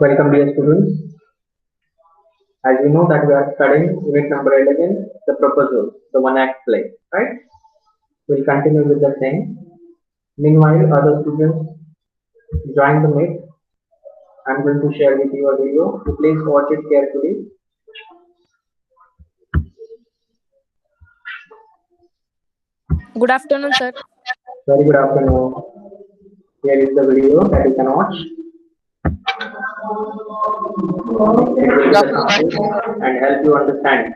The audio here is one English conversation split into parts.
Welcome dear students. As you know that we are studying unit number 11, the proposal, the one act play, right? We'll continue with the same. Meanwhile, other students join the meet. I'm going to share with you a video. So please watch it carefully. Good afternoon, sir. Very good afternoon. Here is the video that you can watch. And help you understand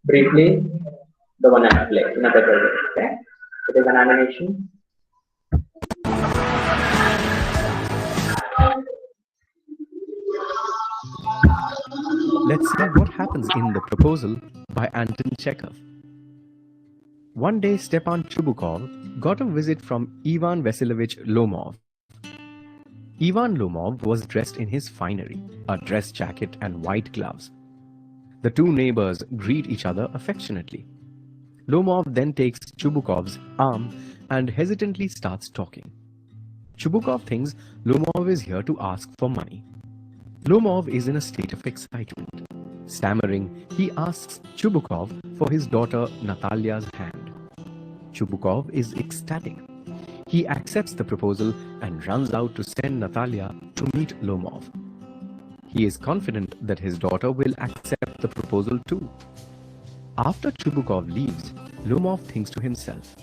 briefly the one act play in a better way. Okay? It is an animation. Let's see what happens in The Proposal by Anton Chekhov. One day, Stepan Chubukov got a visit from Ivan Vasilovich Lomov. Ivan Lomov was dressed in his finery, a dress jacket and white gloves. The two neighbors greet each other affectionately. Lomov then takes Chubukov's arm and hesitantly starts talking. Chubukov thinks Lomov is here to ask for money. Lomov is in a state of excitement. Stammering, he asks Chubukov for his daughter Natalia's hand. Chubukov is ecstatic. He accepts the proposal and runs out to send Natalia to meet Lomov. He is confident that his daughter will accept the proposal too. After Chubukov leaves, Lomov thinks to himself.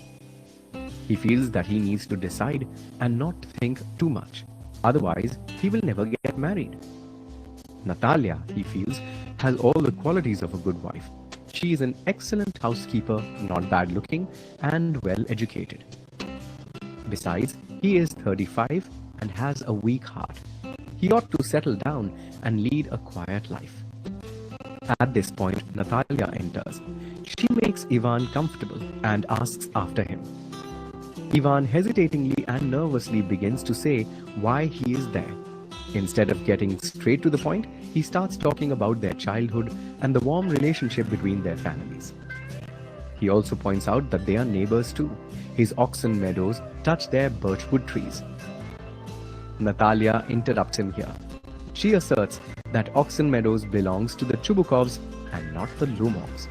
He feels that he needs to decide and not think too much. Otherwise, he will never get married. Natalia, he feels, has all the qualities of a good wife. She is an excellent housekeeper, not bad looking, and well educated. Besides, he is 35 and has a weak heart. He ought to settle down and lead a quiet life. At this point, Natalia enters. She makes Ivan comfortable and asks after him. Ivan hesitatingly and nervously begins to say why he is there. Instead of getting straight to the point, he starts talking about their childhood and the warm relationship between their families. He also points out that they are neighbors too. His oxen meadows touch their birchwood trees. Natalia interrupts him here. She asserts that oxen meadows belongs to the Chubukovs and not the Lomovs.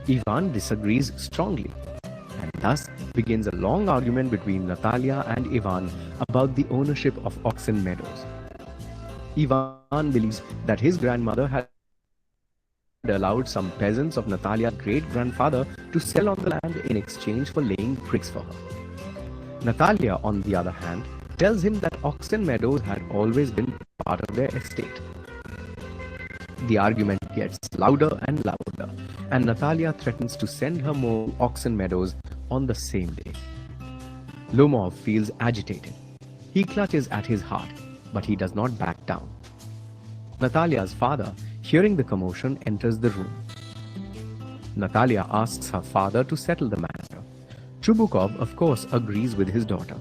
Ivan disagrees strongly, and thus begins a long argument between Natalia and Ivan about the ownership of oxen meadows. Ivan believes that his grandmother had allowed some peasants of Natalia's great-grandfather to sell on the land in exchange for laying bricks for her. Natalia, on the other hand, tells him that oxen meadows had always been part of their estate. The argument gets louder and louder, and Natalia threatens to send her more oxen meadows on the same day. Lomov feels agitated. He clutches at his heart, but he does not back down. Natalia's father, hearing the commotion, enters the room. Natalia asks her father to settle the matter. Chubukov, of course, agrees with his daughter.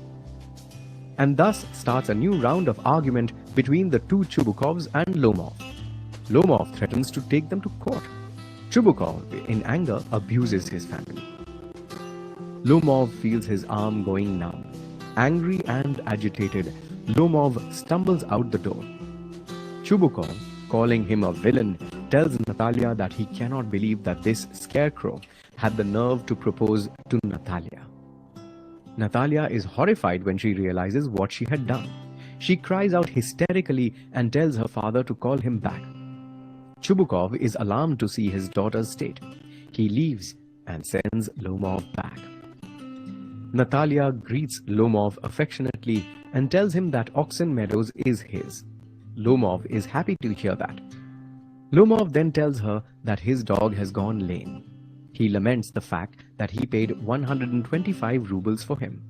And thus starts a new round of argument between the two Chubukovs and Lomov. Lomov threatens to take them to court. Chubukov, in anger, abuses his family. Lomov feels his arm going numb. Angry and agitated, Lomov stumbles out the door. Chubukov, calling him a villain, tells Natalia that he cannot believe that this scarecrow had the nerve to propose to Natalia. Natalia is horrified when she realizes what she had done. She cries out hysterically and tells her father to call him back. Chubukov is alarmed to see his daughter's state. He leaves and sends Lomov back. Natalia greets Lomov affectionately and tells him that Oxen Meadows is his. Lomov is happy to hear that. Lomov then tells her that his dog has gone lame. He laments the fact that he paid 125 rubles for him.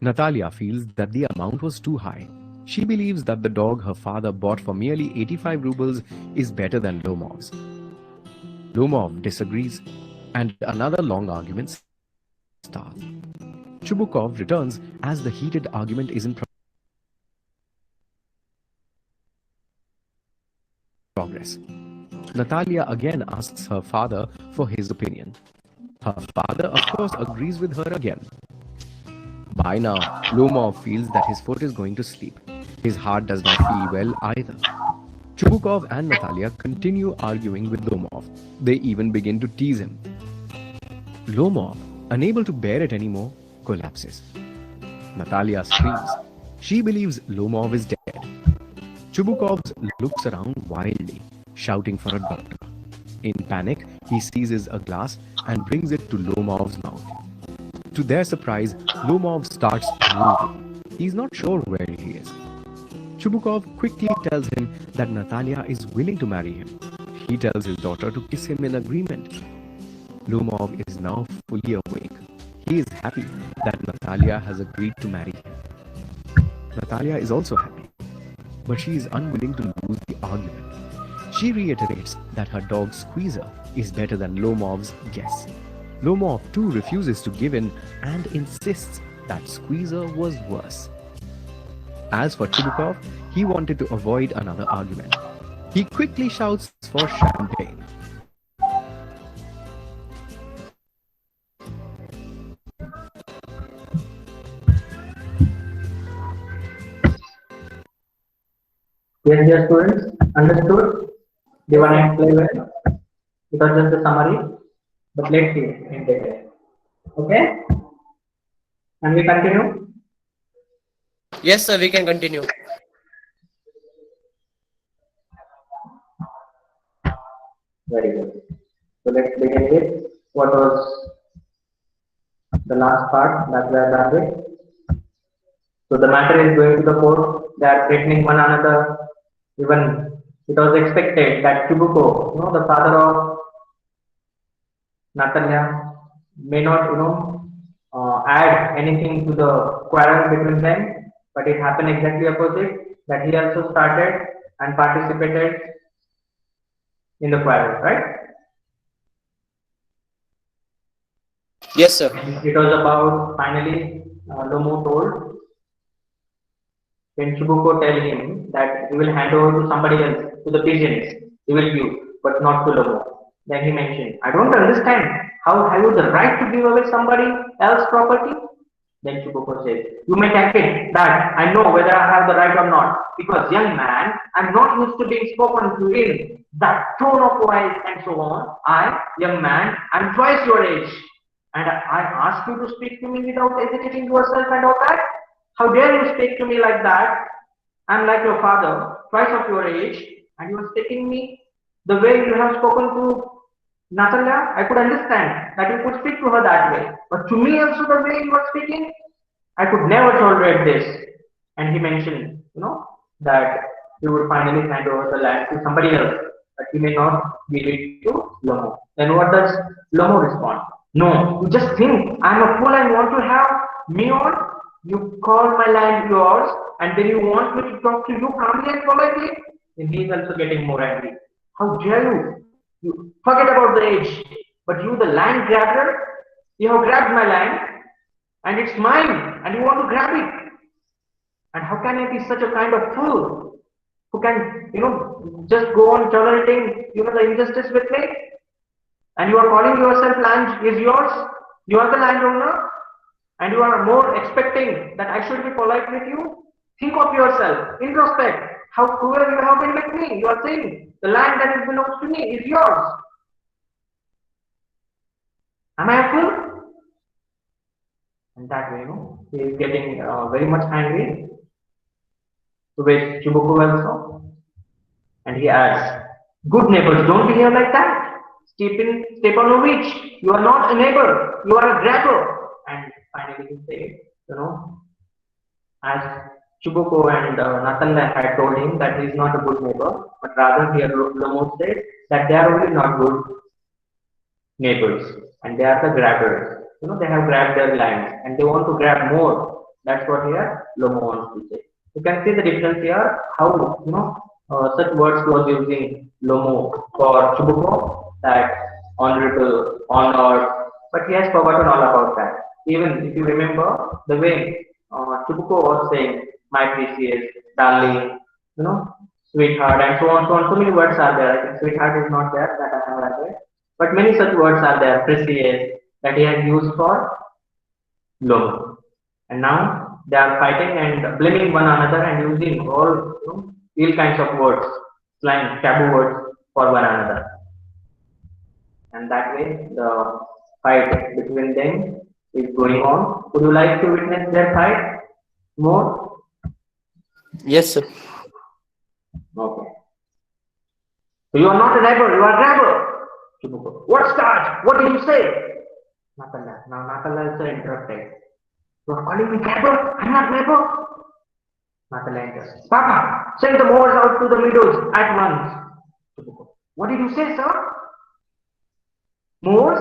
Natalia feels that the amount was too high. She believes that the dog her father bought for merely 85 rubles is better than Lomov's. Lomov disagrees, and another long argument starts. Chubukov returns as the heated argument is in progress. Natalia again asks her father for his opinion. Her father, of course, agrees with her again. By now, Lomov feels that his foot is going to sleep. His heart does not feel well either. Chubukov and Natalia continue arguing with Lomov. They even begin to tease him. Lomov, unable to bear it anymore, collapses. Natalia screams. She believes Lomov is dead. Chubukov looks around wildly, shouting for a doctor. In panic, he seizes a glass and brings it to Lomov's mouth. To their surprise, Lomov starts moving. He's not sure where he is. Chubukov quickly tells him that Natalia is willing to marry him. He tells his daughter to kiss him in agreement. Lomov is now fully awake. He is happy that Natalia has agreed to marry him. Natalia is also happy, but she is unwilling to lose the argument. She reiterates that her dog Squeezer is better than Lomov's guess. Lomov too refuses to give in and insists that Squeezer was worse. As for Chubukov, he wanted to avoid another argument. He quickly shouts for champagne. Yes, dear students, understood? The one I play well. It was just a summary, but let's see in detail. Okay? And we continue. Yes, sir, we can continue. Very good. So let's begin with what was the last part that we are done with. So the matter is going to the court. They are threatening one another. Even it was expected that Chubuko, the father of Natalia, may not, add anything to the quarrel between them, but it happened exactly opposite. That he also started and participated in the quarrel, right? Yes, sir. It was about finally Lomo told when Chibuko tell him that he will hand over to somebody else, to the pigeons, he will give, but not to Lomo. Then he mentioned, I don't understand. How have you the right to give away somebody else's property? Then Chibuko said, you may take it that I know whether I have the right or not. Because young man, I'm not used to being spoken to in that tone of voice and so on. I, young man, I'm twice your age. And I ask you to speak to me without hesitating yourself and all that? How dare you speak to me like that? I'm like your father, twice of your age, and you are speaking me the way you have spoken to Natalia. I could understand that you could speak to her that way. But to me also the way you are speaking, I could never tolerate this. And he mentioned, that he would finally hand over the land to somebody else, but he may not give it to Lomo. Then what does Lomo respond? No, you just think I'm a fool and want to have me on. You call my land yours, and then you want me to talk to you calmly and politely. Then he is also getting more angry. How dare you? You forget about the age, but you, the land grabber, you have grabbed my land, and it's mine, and you want to grab it. And how can I be such a kind of fool who can, just go on tolerating, the injustice with me? And you are calling yourself land is yours. You are the landowner, and you are more expecting that I should be polite with you. Think of yourself, introspect. How cruel you have been with me. You are saying the land that belongs to me is yours. Am I a fool? And that way, he is getting very much angry with Chibuko also. And he adds, good neighbors don't behave like that. Stepanovich, you are not a neighbor, you are a grabber. And finally he said, as Chibuko and Natalia had told him that he is not a good neighbor, but rather here Lomo said that they are only not good neighbors and they are the grabbers. They have grabbed their land and they want to grab more. That's what here Lomo wants to say. You can see the difference here, how such words was using Lomo for Chibuko, that honorable, honored, but he has forgotten all about that. Even if you remember the way Chibuko was saying, my precious, darling, sweetheart, and so on, so on. So many words are there. I think sweetheart is not there, that I have added. But many such words are there, precious, that he has used for Lomo. And now they are fighting and blaming one another and using all ill kinds of words, slang, taboo words for one another. And that way the fight between them is going on. Would you like to witness their fight more? Yes, sir. Okay. So you are not a neighbor, you are a grabber. Chibuko. What's that? What did you say? Nakala. Now Nakala also interrupted. You are calling me grabber? I'm not grabber. Nakala enters. Papa, send the Moors out to the meadows at once. Chibuko. What did you say, sir? Moors?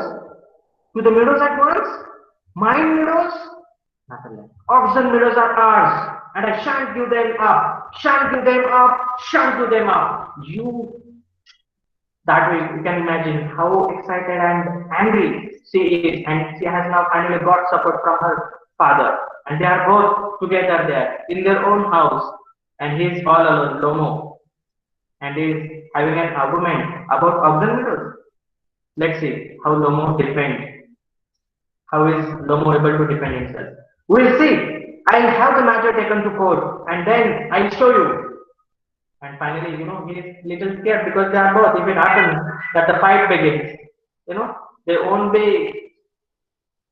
To the meadows at once? Mine meadows? Nakala. Oxen meadows are ours, and I shan't give them up. Shan't give them up. Shan't give them up. You. That way you can imagine how excited and angry she is, and she has now finally got support from her father, and they are both together there in their own house, and he is all alone, Lomo, and he is having an argument about oxen meadows. Let's see how Lomo defends. How is Lomo able to defend himself? We'll see. I'll have the matter taken to court, and then I'll show you. And finally, he is little scared because they are both. If it happens that the fight begins, they won't be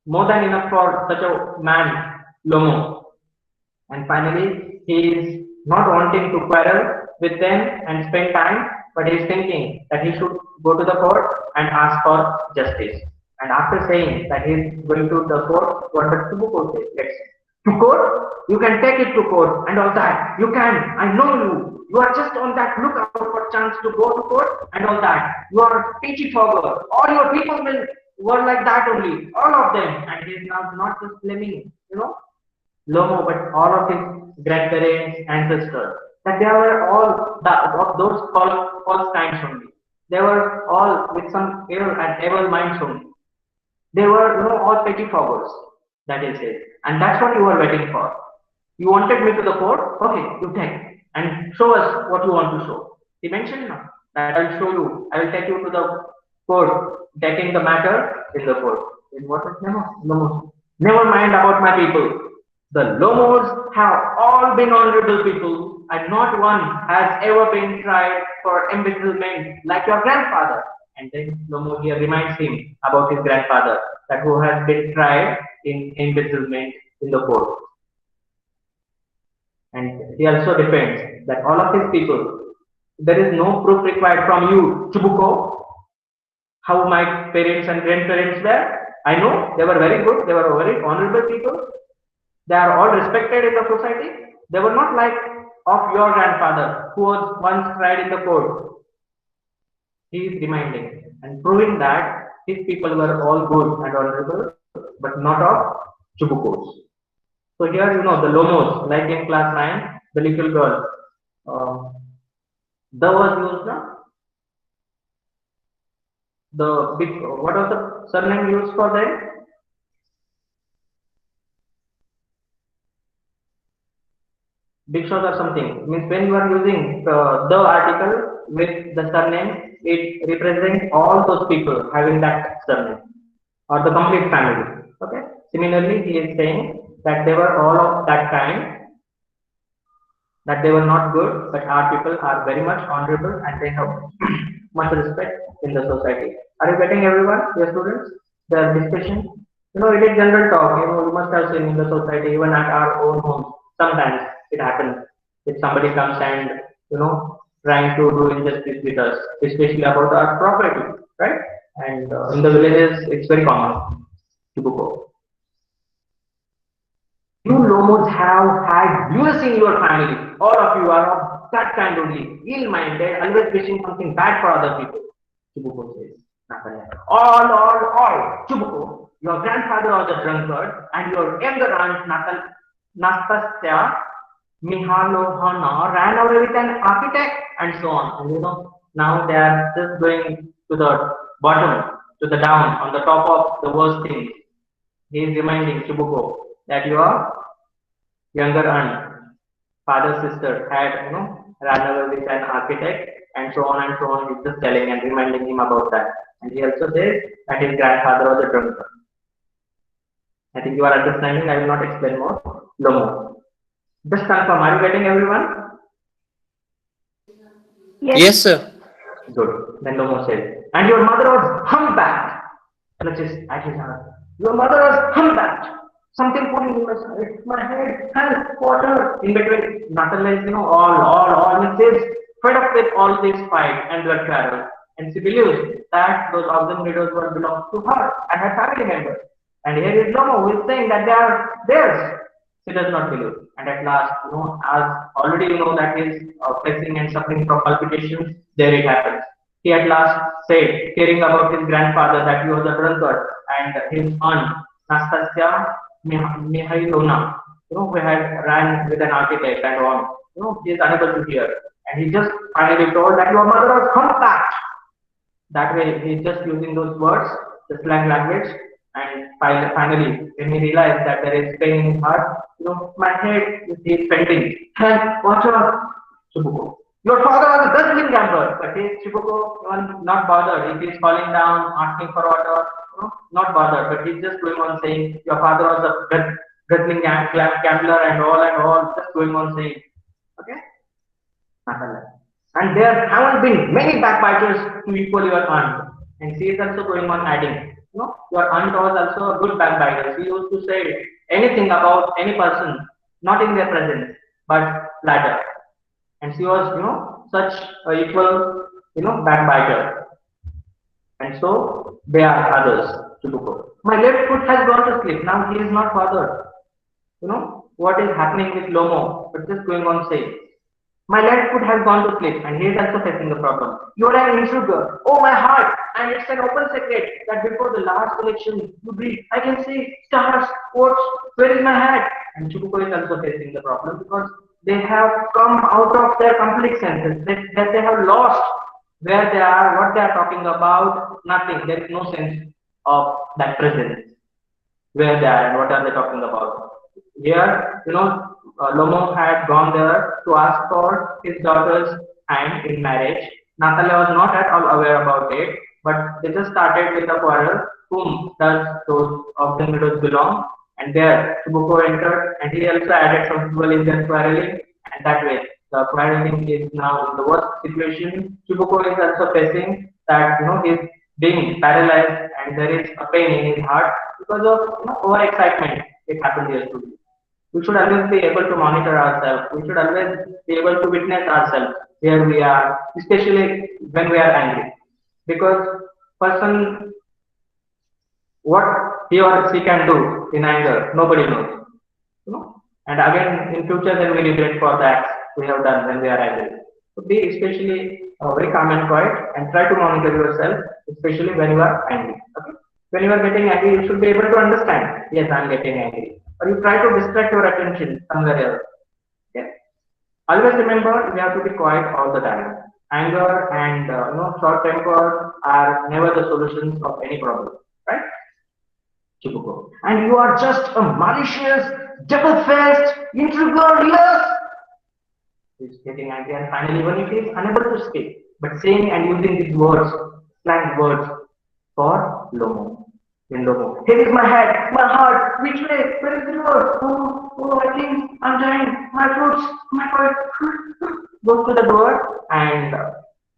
more than enough for such a man, Lomo. And finally, he is not wanting to quarrel with them and spend time, but he is thinking that he should go to the court and ask for justice. And after saying that he is going to the court, what does Chibuko say? Let's see. To court? You can take it to court and all that. You can. I know you. You are just on that lookout for chance to go to court and all that. You are peachy fogger. All your people were like that only. All of them. And he is now not just blaming, Lomo, but all of his grandparents, ancestors. That they were all of those false kinds only. They were all with some ill and evil minds only. They were, all petty foggers. That is it. And that's what you were waiting for. You wanted me to the court? Okay, you take. And show us what you want to show. He mentioned now that I'll show you. I will take you to the court, taking the matter in the court. In what is Lomos? Never mind about my people. The Lomos have all been honorable people, and not one has ever been tried for embezzlement like your grandfather. And then Lomo here reminds him about his grandfather, that who has been tried in embezzlement in the court. And he also defends that all of his people, there is no proof required from you, Chibuko, how my parents and grandparents were. I know they were very good, they were very honorable people. They are all respected in the society. They were not like of your grandfather who was once tried in the court. He is reminding and proving that his people were all good and honorable, but not of Chubukos. So here, the Lomos, like in class 9, the little girl, the was used now. The big, what was the surname used for them? Big shot or something. Means when you are using the article with the surname, it represents all those people having that surname or the complete family. Okay. Similarly, he is saying that they were all of that kind, that they were not good, but our people are very much honorable and they have much respect in the society. Are you getting everyone, your students? The discussion? It is general talk. You must have seen in the society, even at our own homes. Sometimes it happens if somebody comes and trying to do injustice with us, especially about our property, right? And in the villages, it's very common to go. You Lomos have had lewdness in your family. All of you are of that kind only, ill-minded, always wishing something bad for other people. Chibuko says. All. Chibuko, your grandfather was a drunkard, and your younger aunt Nastasya Mihalohana ran away with an architect, and so on. And now they are just going to the bottom, to the down, on the top of the worst things. He is reminding Chibuko that your younger aunt, father's sister, had ran away with an architect, and so on and so on. He's just telling and reminding him about that. And he also says that his grandfather was a drunkard. I think you are understanding. I will not explain more. Lomo. Just confirm. Are you getting everyone? Yes, sir. Good. Then Lomo said, and your mother was humpbacked. Clutches at his heart. Your mother was humpbacked. Something pulling in my head, help, water. In between, nothing like, all. And says, fed up with all this fight and blood quarrel. And she believes that those organ widows were belong to her and her family members. And here is Lomo who is saying that they are theirs. She does not believe. And at last, as already you know that he is facing and suffering from palpitations, there it happens. He at last said, hearing about his grandfather that he was a drunkard, and his aunt, Nastasia Mihailona, who had ran with an architect and on, he is unable to hear. And he just finally told that your mother was humpbacked. That way, he is just using those words, the slang language, and finally, when he realized that there is pain in his heart, my head is pending. And water, Chibuko. Your father was a wrestling gambler, but he, Chibuko, not bothered. If he's falling down, asking for water, not bothered. But he's just going on saying, your father was a wrestling gambler and all, just going on saying, okay? And there haven't been many backbiters to equal your aunt. And she is also going on adding, your aunt was also a good backbiter. She used to say anything about any person, not in their presence, but later. And she was, such a equal, backbiter. And so they are others to go. My left foot has gone to sleep. Now he is not bothered. What is happening with Lomo? But just going on saying. My left foot has gone to sleep, and he is also facing the problem. You are an intruder. Oh, my heart! And it's an open secret that before the last election, you breathe. I can see stars, quotes. Where is my hat? And Chibuko is also facing the problem because they have come out of their complete senses. That they have lost where they are, what they are talking about. Nothing. There is no sense of that presence. Where they are and what are they talking about. Here, Lomo had gone there to ask for his daughter's hand in marriage. Natalia was not at all aware about it, but they just started with a quarrel. Whom does those organ widows belong? And there, Chibuko entered, and he also added some people in their quarreling, and that way, the quarreling is now in the worst situation. Chibuko is also facing that, he's being paralyzed, and there is a pain in his heart because of overexcitement. It happened here too. We should always be able to monitor ourselves. We should always be able to witness ourselves where we are, especially when we are angry. Because person, what he or she can do in anger, nobody knows. And again, in future, then we regret for the acts we have done when we are angry. So be especially very calm and quiet, and try to monitor yourself, especially when you are angry. Okay? When you are getting angry, you should be able to understand. Yes, I am getting angry. Or you try to distract your attention somewhere else. Okay? Always remember, we have to be quiet all the time. Anger and short temper are never the solutions of any problem, right? Chibuko. And you are just a malicious, double-faced intruder, yes. He's getting angry, and finally, even if he is unable to speak, but saying and using these words, slang words for Lomo. In Lomo. Here is my head, my heart, which way? Where is the door? Oh, I think I'm dying. My foot, my foot. Goes to the door, and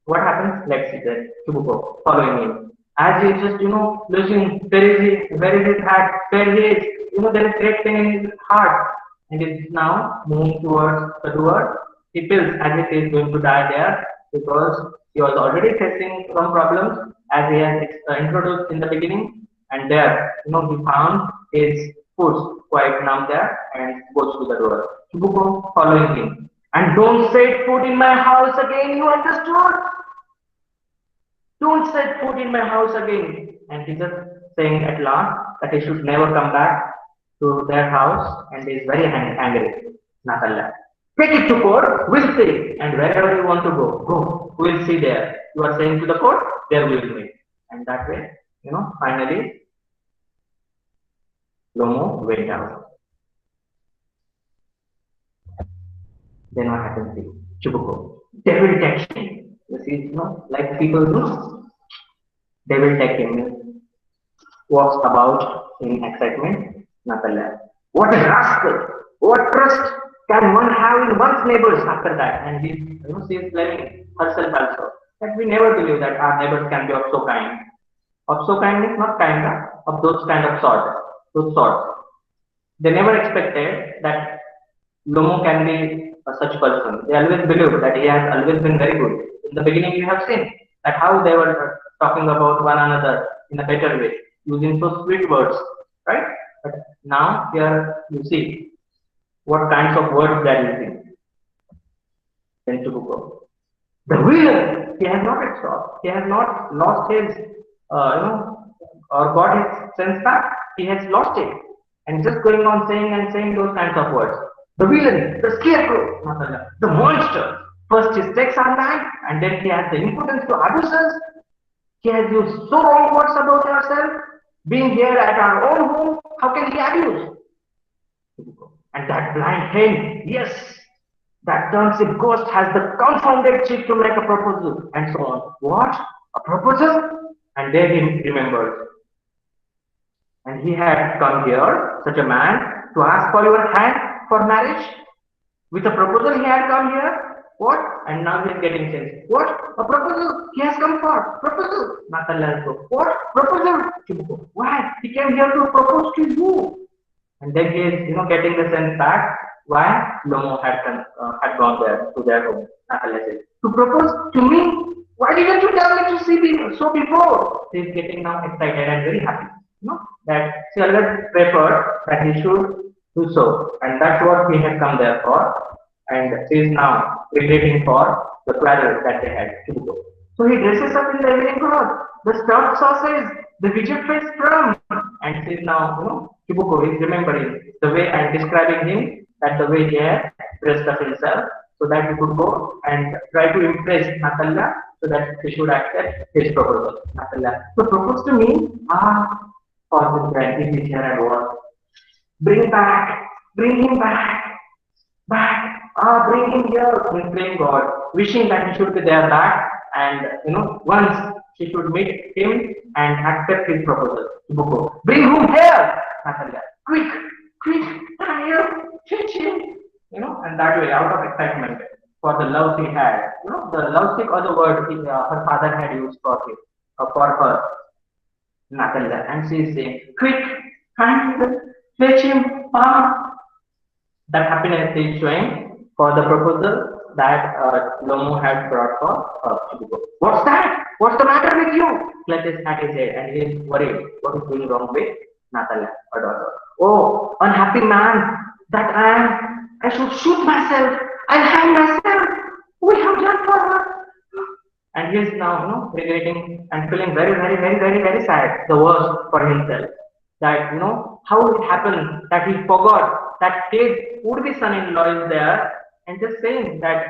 what happens? Let's see that. Chibuko following him. As he is just, losing, where is his hat? Where he is, there is great pain in his heart. And he is now moving towards the door. He feels as if he is going to die there because he was already facing some problems as he has introduced in the beginning. And there, he found his foot quite numb there and goes to the door. Chibuko following him. And don't set foot in my house again, you understood? Don't set foot in my house again. And he just saying at last that he should never come back to their house, and he is very angry. Natalia. Take it to court, we'll see. And wherever you want to go, go. We'll see there. You are saying to the court, there we will meet. And that way, finally, Lomo went out. Then what happens to Chibuko? Devil takes him. You see, like people do. Devil takes him. Walks about in excitement. Natalya. What a rascal! What trust can one have in one's neighbors after that? And she is blaming herself also. That we never believe that our neighbors can be of so kind. Of so kind is not kind, of those kind of sorts. Those sorts. They never expected that Lomo can be such person. They always believed that he has always been very good. In the beginning, you have seen that how they were talking about one another in a better way, using so sweet words, right? But now here you see what kinds of words they are using in Chubuko. The villain, he has not exhausted, he has not lost his, or got his sense back. He has lost it, and just going on saying and saying those kinds of words. The villain, the scarecrow, the monster. First he takes our life, and then he has the impotence to abuse us. He has used so wrong words about ourselves. Being here at our own home, how can he abuse? And that blind hen, yes, that turnship ghost has the confounded cheek to make a proposal, and so on. What? A proposal? And then he remembered. And he had come here, such a man, to ask for your hand for marriage. With a proposal he had come here. What? And now he is getting sense. What? A proposal he has come for. Proposal. Natalya. What? Proposal. Why? He came here to propose to you. And then he is, getting the sense back. Why? Lomo had gone there to their home. Natalya says, to propose to me? Why didn't you tell me to see me so before? He is getting now excited and very happy. That she always preferred that he should do so, and that's what he had come there for. And she is now regretting for the quarrel that they had to go. So he dresses up in the evening clothes, the stuffed sausage, the widget face from, and she is now, Chubuko is remembering the way I am describing him, that the way he had dressed up himself, so that he could go and try to impress Natalya, so that he should accept his proposal. Natalya, so propose to me, Father Grant is here and what? Bring him back, bring him bring him here, praying God, wishing that he should be there back, and once she should meet him and accept his proposal. Chubuko, bring him here, Natalya, quick, come here, and that way, out of excitement for the love he had, the love sick other word her father had used for him, for her. Natalya, and she is saying, quick, fetch him, that happiness is showing for the proposal that Lomo had brought for Chubuko. What's that? What's the matter with you? Cletus had his head, and he is worried. What is going wrong with Natalya, her daughter? Oh, unhappy man that I am. I should shoot myself. I'll hang myself. We have done for her. And he is now, regretting and feeling very, very, very, very, very sad, the worst for himself. That, how it happened that he forgot that his would-be son-in-law is there, and just saying that,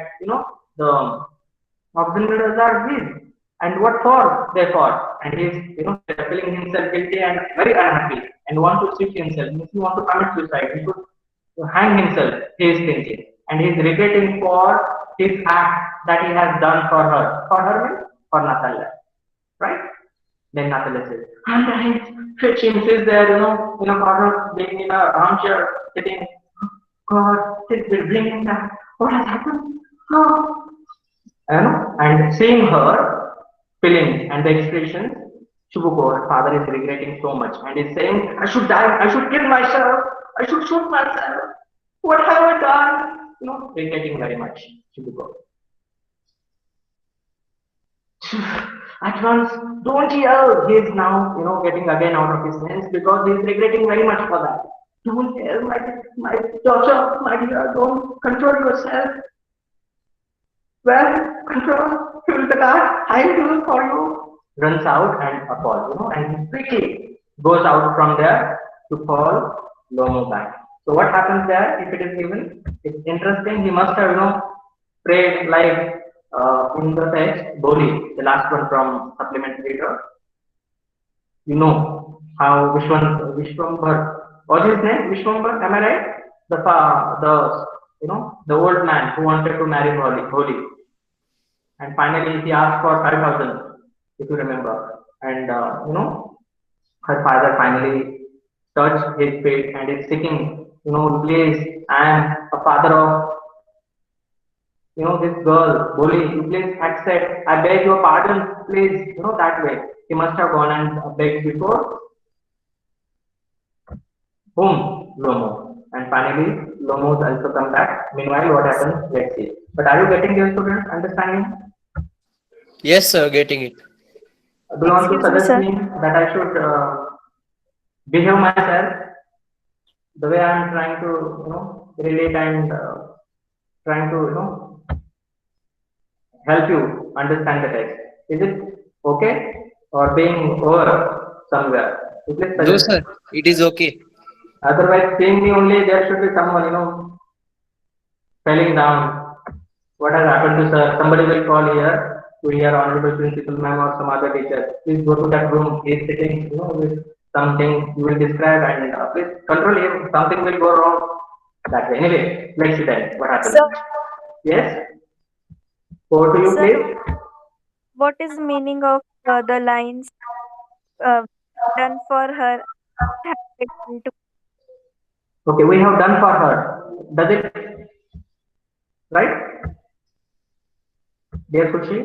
the oxen breeders are his. And what for? They fought. And he is, feeling himself guilty and very unhappy and want to shoot himself. If he want to commit suicide, he should hang himself, he is thinking. And he is regretting for his act that he has done for her. For her means for Natalya. Right? Then Natalya says, I'm dying, fetch him. She is there, in a corner, being in a armchair, sitting. God, please bring him back. What has happened? Oh. And seeing her feelings and the expressions, Chubuko, her father, is regretting so much and is saying, I should die, I should kill myself, I should shoot myself. What have I done? Regretting very much, Chubuko. At once, don't yell. He is now, getting again out of his sense because he is regretting very much for that. Don't yell, my daughter, my dear, don't control yourself. Well, control, fill the car, I will do it for you. Runs out and falls, and quickly goes out from there to call Lomo back. So what happens there, if it is given? It's interesting. He must have, prayed like in the text, Bodhi, the last one from supplement reader. How Vishwambar, what's his name? Vishwambar, am I right? The old man who wanted to marry Bodhi. And finally he asked for 5,000, if you remember. And, her father finally touch his feet and is seeking, please, I am a father of, this girl, Boli, you please accept, I beg your pardon, please, that way. He must have gone and begged before whom? Lomo. And finally, Lomo has also come back. Meanwhile, what happens? Let's see. But are you getting your students understanding? Yes, sir. Getting it. Do you want to Excuse me, suggest sir. me that I should behave myself the way I am trying to, relate and trying to, help you understand the text? Is it okay or being over somewhere? You please No, suggest. sir. It is okay. Otherwise, seeing me only, there should be someone, falling down. What has happened to sir? Somebody will call here to hear honorable principal ma'am or some other teacher. Please go to that room. He is sitting, with something you will describe and please control him. Something will go wrong that way. Anyway, let's see then what happens. Sir, Yes. Over to you, sir, please. what is meaning of the lines uh, done for her? Have it done to- Okay, we have done for her. Does it right? Dear Kushi,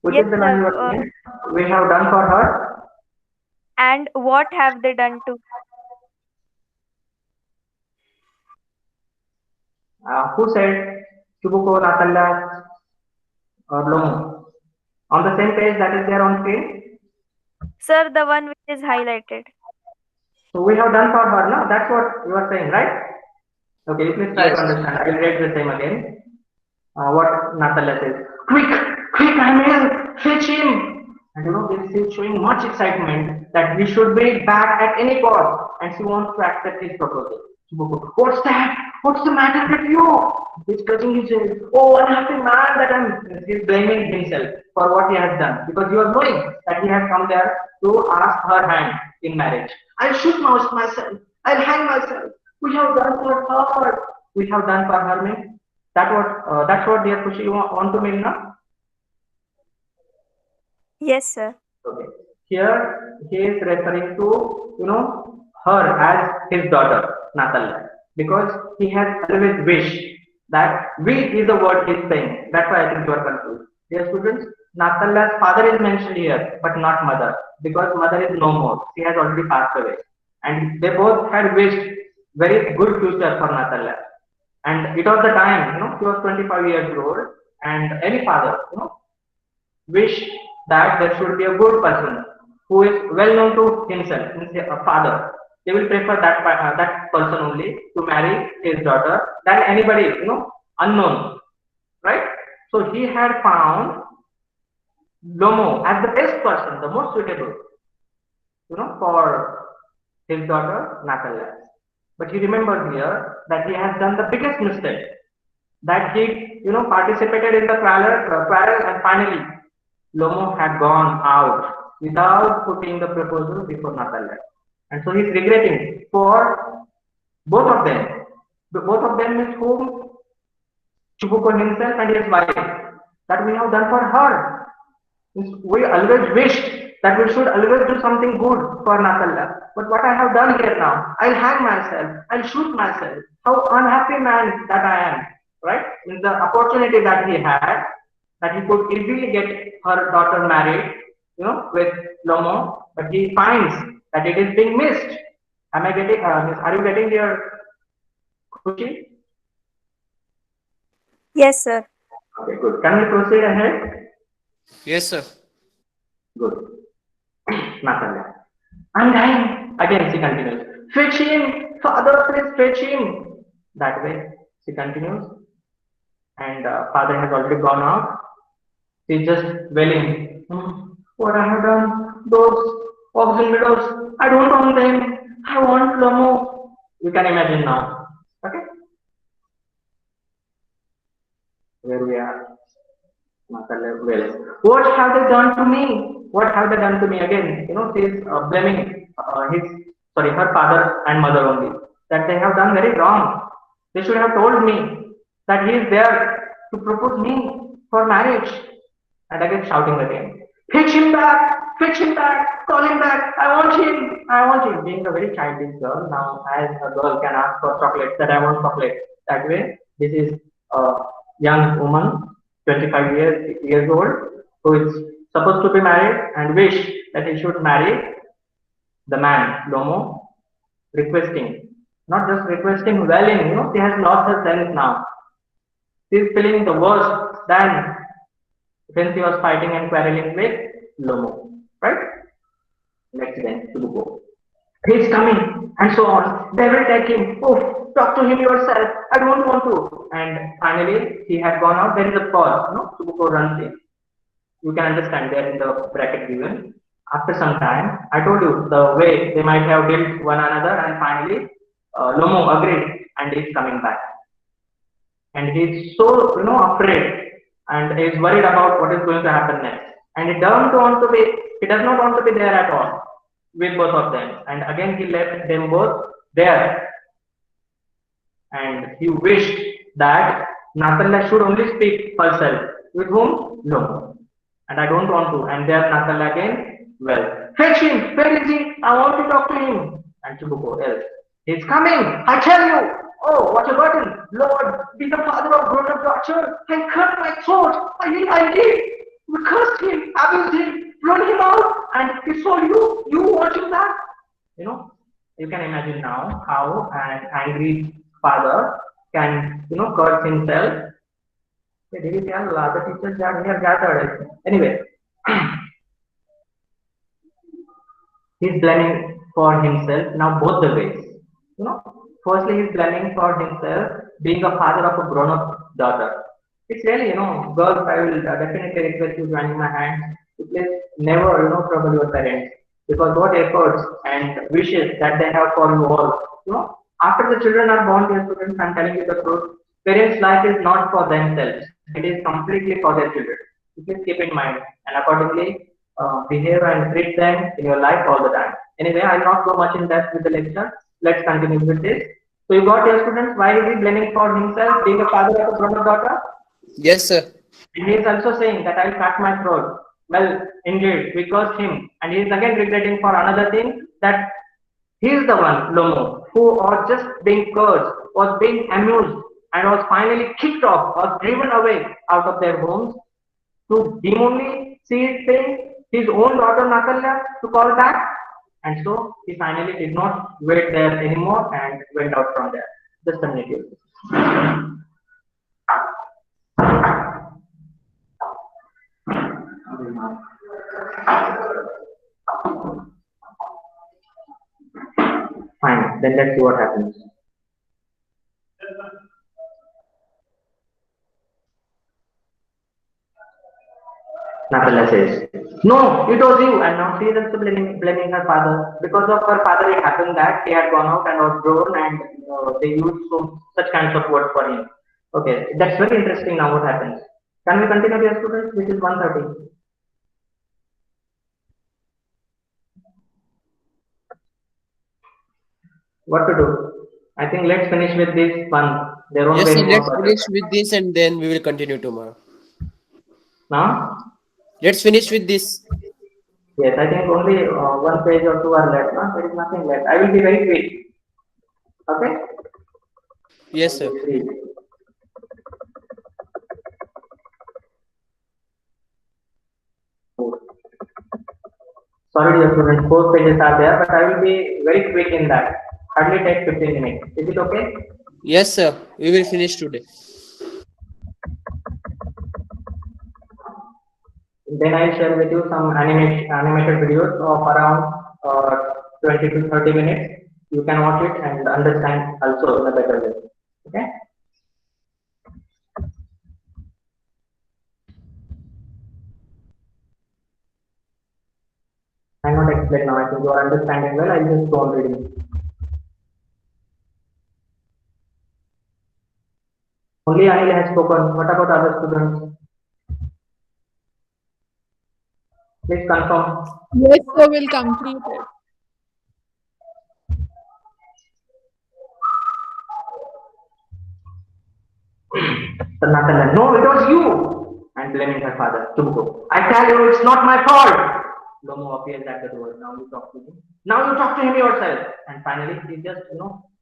which Yes, is the line sir. you are saying? We have done for her. And what have they done to? Who said Chubuko, Natalla, or Lomo? On the same page that is there on screen. Sir, the one which is highlighted. So we have done for her, no? That's what you are saying, right? Okay, you please try to Yes. understand. I will read the same again. What Natalla says. Quick, quick, Amel, fetch him. And this is showing much excitement that we should be back at any cost. And she wants to accept his proposal. What's that? What's the matter with you? He's touching his head. Oh, unhappy man that he's blaming himself for what he has done. Because he was knowing that he has come there to ask her hand in marriage. I'll shoot myself. I'll hang myself. We have done for her. We have done for her, means that's what dear Kushi you want to mean now? Yes, sir. Okay. Here he is referring to her as his daughter, Natalia, because he has always wished that we is the word he's saying. That's why I think you are confused. Dear students, Natalia's father is mentioned here, but not mother, because mother is no more. She has already passed away. And they both had wished very good future for Natalia. And it was the time, she was 25 years old, and any father, wish that there should be a good person who is well known to himself, means a father. They will prefer that person only to marry his daughter than anybody, unknown, right? So he had found Lomo as the best person, the most suitable, for his daughter Natalia. But he remembered here that he has done the biggest mistake, that he, participated in the quarrel, and finally Lomo had gone out without putting the proposal before Natalia. And so he's regretting for both of them. Both of them is whom? Chubuko himself and his wife. That we have done for her. We always wished that we should always do something good for Natalia. But what I have done here now, I'll hang myself, I'll shoot myself. How unhappy man that I am, right? In the opportunity that he had, that he could easily get her daughter married, with Lomo, but he finds that it is being missed. Am I getting? Are you getting your Kushi? Yes, sir. Okay, good. Can we proceed ahead? Yes, sir. Good. Natalia. I'm dying. Again, she continues. Fetch him, father, please fetch him. That way, she continues. And father has already gone out. She's just wailing. What I have done? Those oxen widows. I don't want them. I want Lomo. You can imagine now. Okay? Where we are. Natalia wails. What have they done to me? What have they done to me? Again, she's blaming her father and mother only. That they have done very wrong. They should have told me that he is there to propose me for marriage. And again shouting again. Fetch him back! fetch him back, call him back, I want him, I want him. Being a very childish girl, now as a girl can ask for chocolate, that I want chocolate. That way, this is a young woman, 25 years old, who is supposed to be married and wish that he should marry the man, Lomo, requesting. Not just requesting, wailing, she has lost her sense now. She is feeling the worst than when she was fighting and quarreling with Lomo. Right? Next then, Chibuko. He's coming, and so on. They will take him. Oh, talk to him yourself. I don't want to. And finally, he had gone out. There is a pause. Chibuko runs in. You can understand there in the bracket given. After some time, I told you the way they might have built one another, and finally, Lomo agreed, and he's coming back. And he's so afraid, and he's worried about what is going to happen next. And he does not want to be there at all with both of them. And again, he left them both there, and he wished that Natalya should only speak herself. With whom? Lomo. And I don't want to. And there Natalya again, well, fetch him, where is he? I want to talk to him. And Chibuko, else. He's coming, I tell you. Oh, what a burden. Lord, be the father of grown-up daughter. I cut my throat. I did. We cursed him, abused him, run him out, and he saw you. You want him back. You can imagine now how an angry father can, curse himself. The teachers are here gathered. Anyway, he's blaming for himself now both the ways. Firstly, he's blaming for himself being a father of a grown-up daughter. It's really, girls, I will definitely request you joining my hand. Please never, trouble your parents, because what efforts and wishes that they have for you all. After the children are born, dear students, I'm telling you the truth. Parents' life is not for themselves. It is completely for their children. Please keep in mind, and accordingly behave and treat them in your life all the time. Anyway, I'll not go much in depth with the lecture. Let's continue with this. So you got your students, why is he blaming for himself, being a father of a grown-up daughter? Yes, sir. And he is also saying that I'll cut my throat. Well, indeed, we cursed him. And he is again regretting for another thing, that he is the one, Lomo, who was just being cursed, was being amused, and was finally kicked off, was driven away out of their homes, to him only see it thing, his own daughter Natalya to call back. And so he finally did not wait there anymore and went out from there. Just a minute. Fine, then let's see what happens. Natalya says, no, it was you. And now she is also blaming her father. Because of her father, it happened that he had gone out and was grown, and they used such kinds of words for him. Okay, that's very interesting. Now what happens? Can we continue, dear students? This is 1:30. What to do? I think let's finish with this one. There won't Yes, be sir. any Let's more finish with this and then we will continue tomorrow. now. Let's finish with this. Yes, I think only one page or two are left. There is nothing left. I will be very quick. Okay? Yes, sir. Sorry, dear students, 4 pages are there, but I will be very quick in that. Hardly take 15 minutes. Is it okay? Yes, sir. We will finish today. Then I'll share with you some animated videos of around 20 to 30 minutes. You can watch it and understand also in a better way. Okay? I'm not explaining now. I think you are understanding well. I'll just go on reading. Only Anil has spoken. What about other students? Please confirm. Yes, sir, will complete it. Natalya, no, it was you. And blaming her father, Chibuko. I tell you, it's not my fault. Lomo appears at the door. Now you talk to him. Now you talk to him yourself. And finally, he just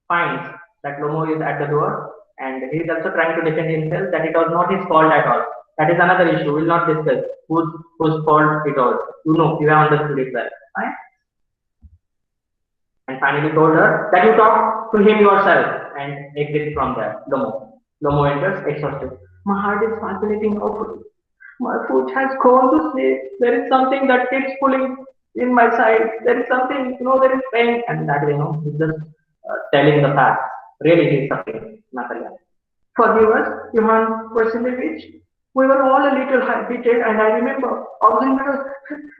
finds that Lomo is at the door, and he is also trying to defend himself that it was not his fault at all. That is another issue. We'll not discuss whose fault it was. You have understood it well. Right? And finally told her that you talk to him yourself and exit from there. Lomo enters exhausted. My heart is palpitating awfully. My foot has gone to sleep. There is something that keeps pulling in my side. There is something, there is pain. And that, he's just telling the fact. Really, he's suffering. Natalia. Forgive us, Ivan Vasilevich. We were all a little heated, and I remember Alexander,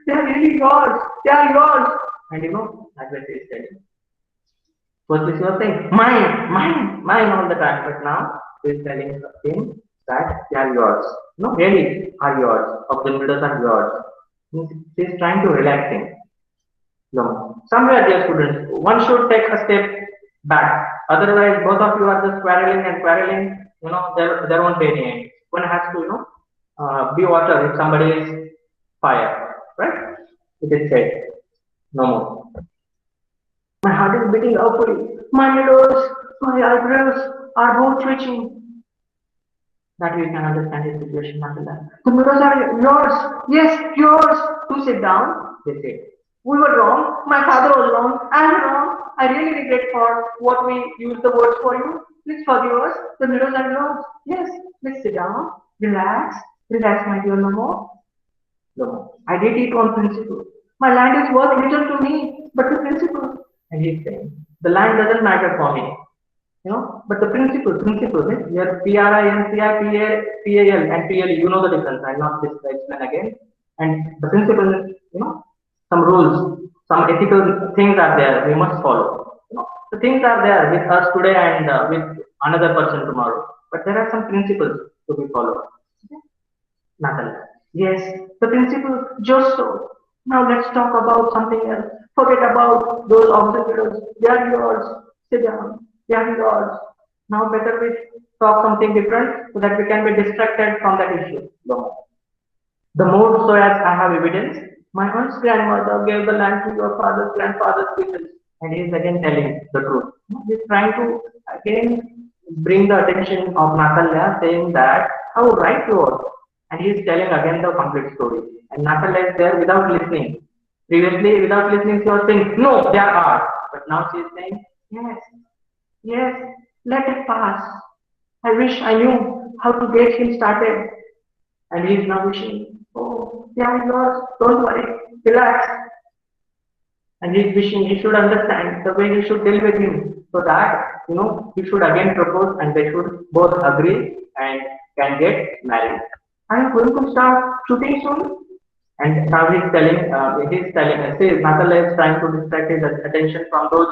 they are really yours. They are yours. And that's what he is telling. First, he was saying, mine all the time. But now, he is telling him that they are yours. No, really are yours. Observators are yours. He is trying to relax him. No. Somewhere, dear students, one should take a step back. Otherwise, both of you are just quarreling and quarreling. There won't be any end. One has to, be water if somebody is fire. Right? It is said. No more. My heart is beating awfully. My nose, my eyebrows are both twitching. That we can understand his situation, Natalia. The mirrors are yours. Yes, yours. To sit down, they say. We were wrong. My father was wrong. I am wrong. I really regret for what we used the words for you. Please forgive us. The mirrors are yours. Yes, please sit down. Relax. Relax, my dear Lomo. Lomo. I did it on principle. My land is worth little to me, but the principle. And he's saying, the land doesn't matter for me. But the principle, your PRINCIPAL and PLE, you know the difference. I'll not explain again. And the principle is, some rules, some ethical things are there we must follow. The things are there with us today and with another person tomorrow. But there are some principles to be followed. Natalia. Yes, the principle just so. Now let's talk about something else. Forget about those obstacles. They are yours. Sit down. They are yours. Now better we talk something different so that we can be distracted from that issue. The more so as I have evidence, my aunt's grandmother gave the land to your father's grandfather's people. And he is again telling the truth. He is trying to again bring the attention of Natalia, saying that how right you are. And he is telling again the complete story. And Natalia is there without listening. Previously, without listening, she was saying, no, there are. But now she is saying, yes, let it pass. I wish I knew how to get him started. And he is now wishing, oh, yeah, yours, don't worry, relax. And he is wishing he should understand the way he should deal with him. So that, he should again propose and they should both agree and can get married. I am going to start shooting soon. And now he's telling, Natalia is trying to distract his attention from those,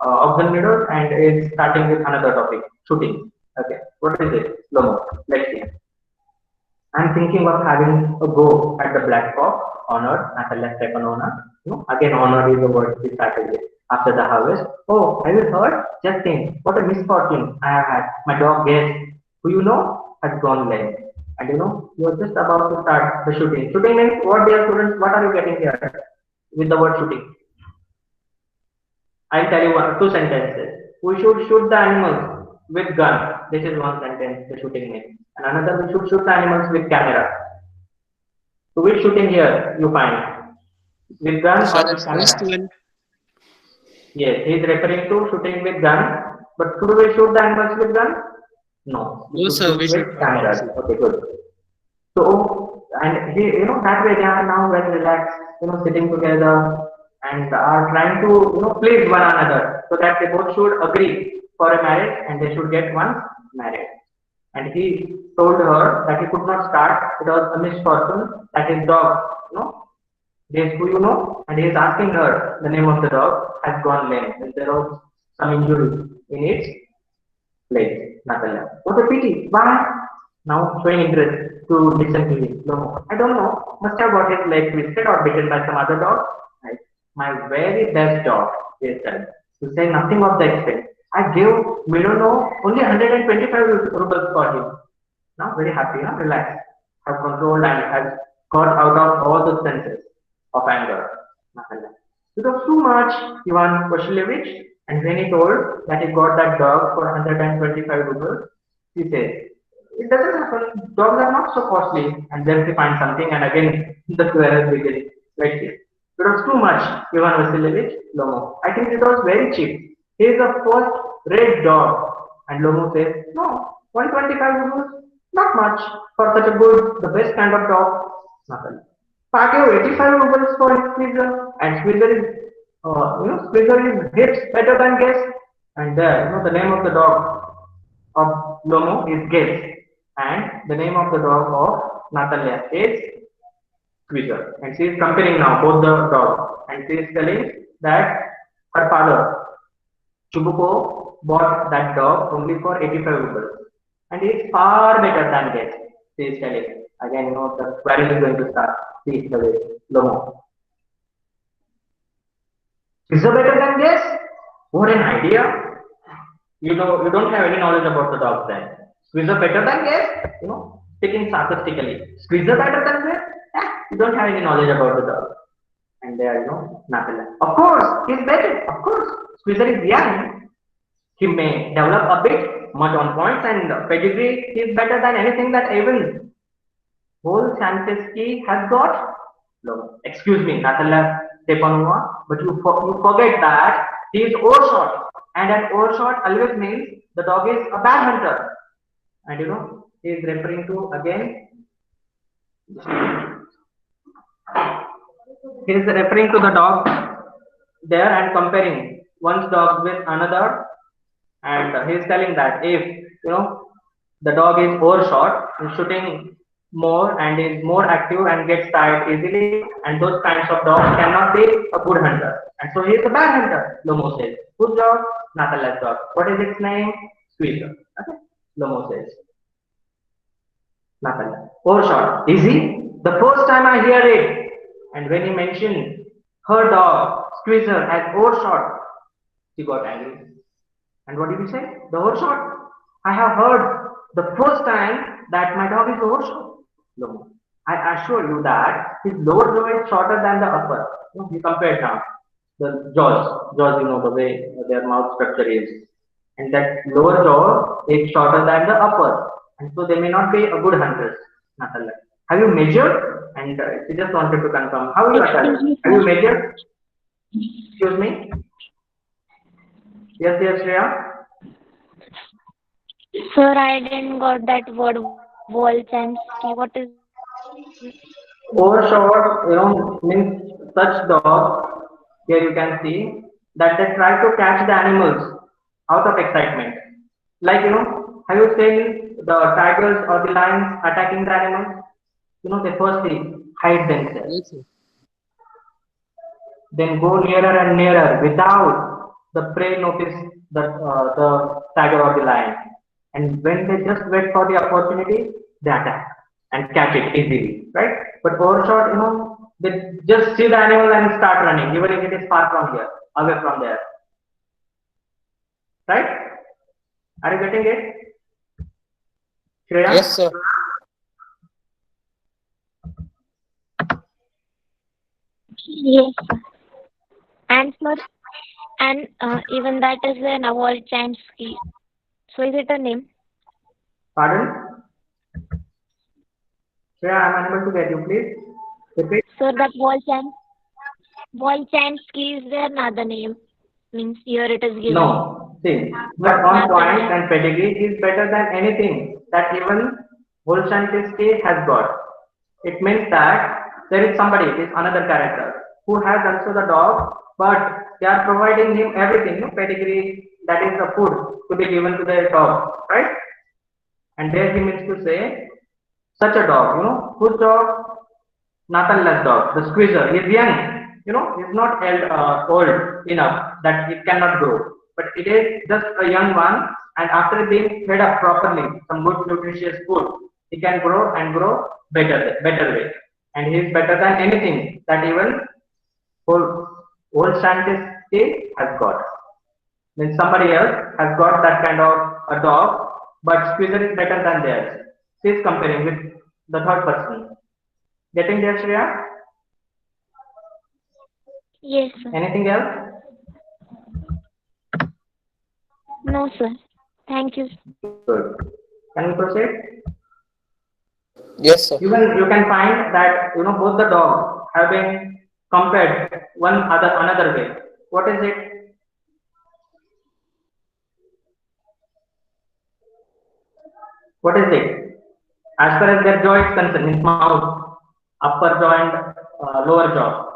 observators and is starting with another topic, shooting. Okay, what is it? Lomo, let's see. I'm thinking of having a go at the Black Fox, honored Natalia Stepanovna. Again, honored is the word we started with. After the harvest. Oh, have you heard? Just think, what a misfortune I have had. My dog Guess, who has gone lame. And you are just about to start the shooting. Shooting means what, dear students? What are you getting here with the word shooting? I'll tell you two sentences. We should shoot the animals with gun. This is one sentence, the shooting means. And another, we should shoot the animals with camera. So which shooting here you find? With gun or with camera? Yes, he is referring to shooting with gun. But should we shoot the animals with gun? No. No, sir. We should cameras. Okay, good. So, and that way they are now very relaxed, sitting together and are trying to, please one another so that they both should agree for a marriage and they should get once married. And he told her that he could not start. It was a misfortune that his dog, Guess who and he is asking her the name of the dog has gone lame. And there was some injury in its leg. Natalia. What a pity. Why? Now showing interest to listen to him. No, I don't know. Must have got his leg twisted or bitten by some other dog. Right. My very best dog, he said. To say nothing of the expense. I gave Milono only 125 rubles for him. Now very happy, relaxed. Have controlled and has got out of all the senses. of anger. It was too much, Ivan Vasilevich, and when he told that he got that dog for 125 rubles, he said, it doesn't happen, dogs are not so costly, and then he finds something, and again the quarrel begins. Let's see. It was too much, Ivan Vasilevich, Lomo. I think it was very cheap. He is the first red dog. And Lomo says, no, 125 rubles, not much for such a good, the best kind of dog. Nothing. Pageo 85 rubles for his squeezer, and squeezer is, squeezer is hits better than guess. And there, the name of the dog of Lomo is Guess, and the name of the dog of Natalia is Squeezer. And she is comparing now both the dogs, and she is telling that her father, Chubuko, bought that dog only for 85 rubles, and he is far better than Guess. She is telling. Again, the quarrel is going to start. See the way, Lomo. Is it better than Guess? What an idea! You don't have any knowledge about the dogs then. Squeezer better than Guess? Speaking sarcastically. Squeezer better than Guess? You don't have any knowledge about the dog. And there, Natalia. Of course, he's better. Of course. Squeezer is young. He may develop a bit, much on points, and pedigree is better than anything that even Volchansky has got. No, excuse me, Natalia Stepanova, but you forget that he is overshot, and an overshot always means the dog is a bad hunter. And he is referring to again. He is referring to the dog there and comparing one's dog with another, and he is telling that if the dog is overshot and shooting more and is more active and gets tired easily, and those kinds of dogs cannot be a good hunter, and so he is a bad hunter. Lomo says. Whose dog? Natalia's dog. What is its name? Squeezer. Okay. Lomo says. Natalia. Overshot. Easy. The first time I hear it, and when he mentioned her dog, Squeezer, as overshot, she got angry. And what did he say? The overshot. I have heard the first time that my dog is overshot. No. I assure you that his lower jaw is shorter than the upper. You compare now. The jaws, the way their mouth structure is. And that lower jaw is shorter than the upper. And so they may not be a good hunters. Natalia. Have you measured? And she just wanted to confirm. How are you attached? Have you measured? Excuse me? Yes, Shreya? Sir, I didn't got that word Volchansky. What is Overshot, means such dogs, here you can see, that they try to catch the animals out of excitement. Like, have you seen the tigers or the lions attacking the animals? They firstly hide themselves. Yes, Then go nearer and nearer without the prey notice the tiger or the lion. And when they just wait for the opportunity, they attack and catch it easily, right? But overshot, they just see the animal and start running, even if it is far from here, away from there. Right? Are you getting it? Shreya? yes, sir. yes, sir. And sir, and even that is an Volchansky. So is it a name? Pardon? Shreya, I am unable to get you, please. Repeat. Sir, that Volchansky is there another name? Means here it is given. No. See, but on point and pedigree is better than anything that even Volchansky has got. It means that there is somebody, is another character, who has also the dog, but they are providing him everything, pedigree, that is the food to be given to their dog, right? And there he means to say, such a dog, whose dog? Natalia's dog, the Squeezer. He is young, he's not old enough that it cannot grow. But it is just a young one, and after being fed up properly, some good nutritious food, he can grow and grow better way. And he is better than anything that even old scientist has got. Then somebody else has got that kind of a dog, but Squeezer is better than theirs. She is comparing with the third person. Getting there, Shreya? Yes, sir. Anything else? No, sir. Thank you. Good. Can we proceed? Yes, sir. You can find that both the dogs have been compared one another way. What is it? What is it? As far as their jaw is concerned, means mouth, upper jaw and lower jaw.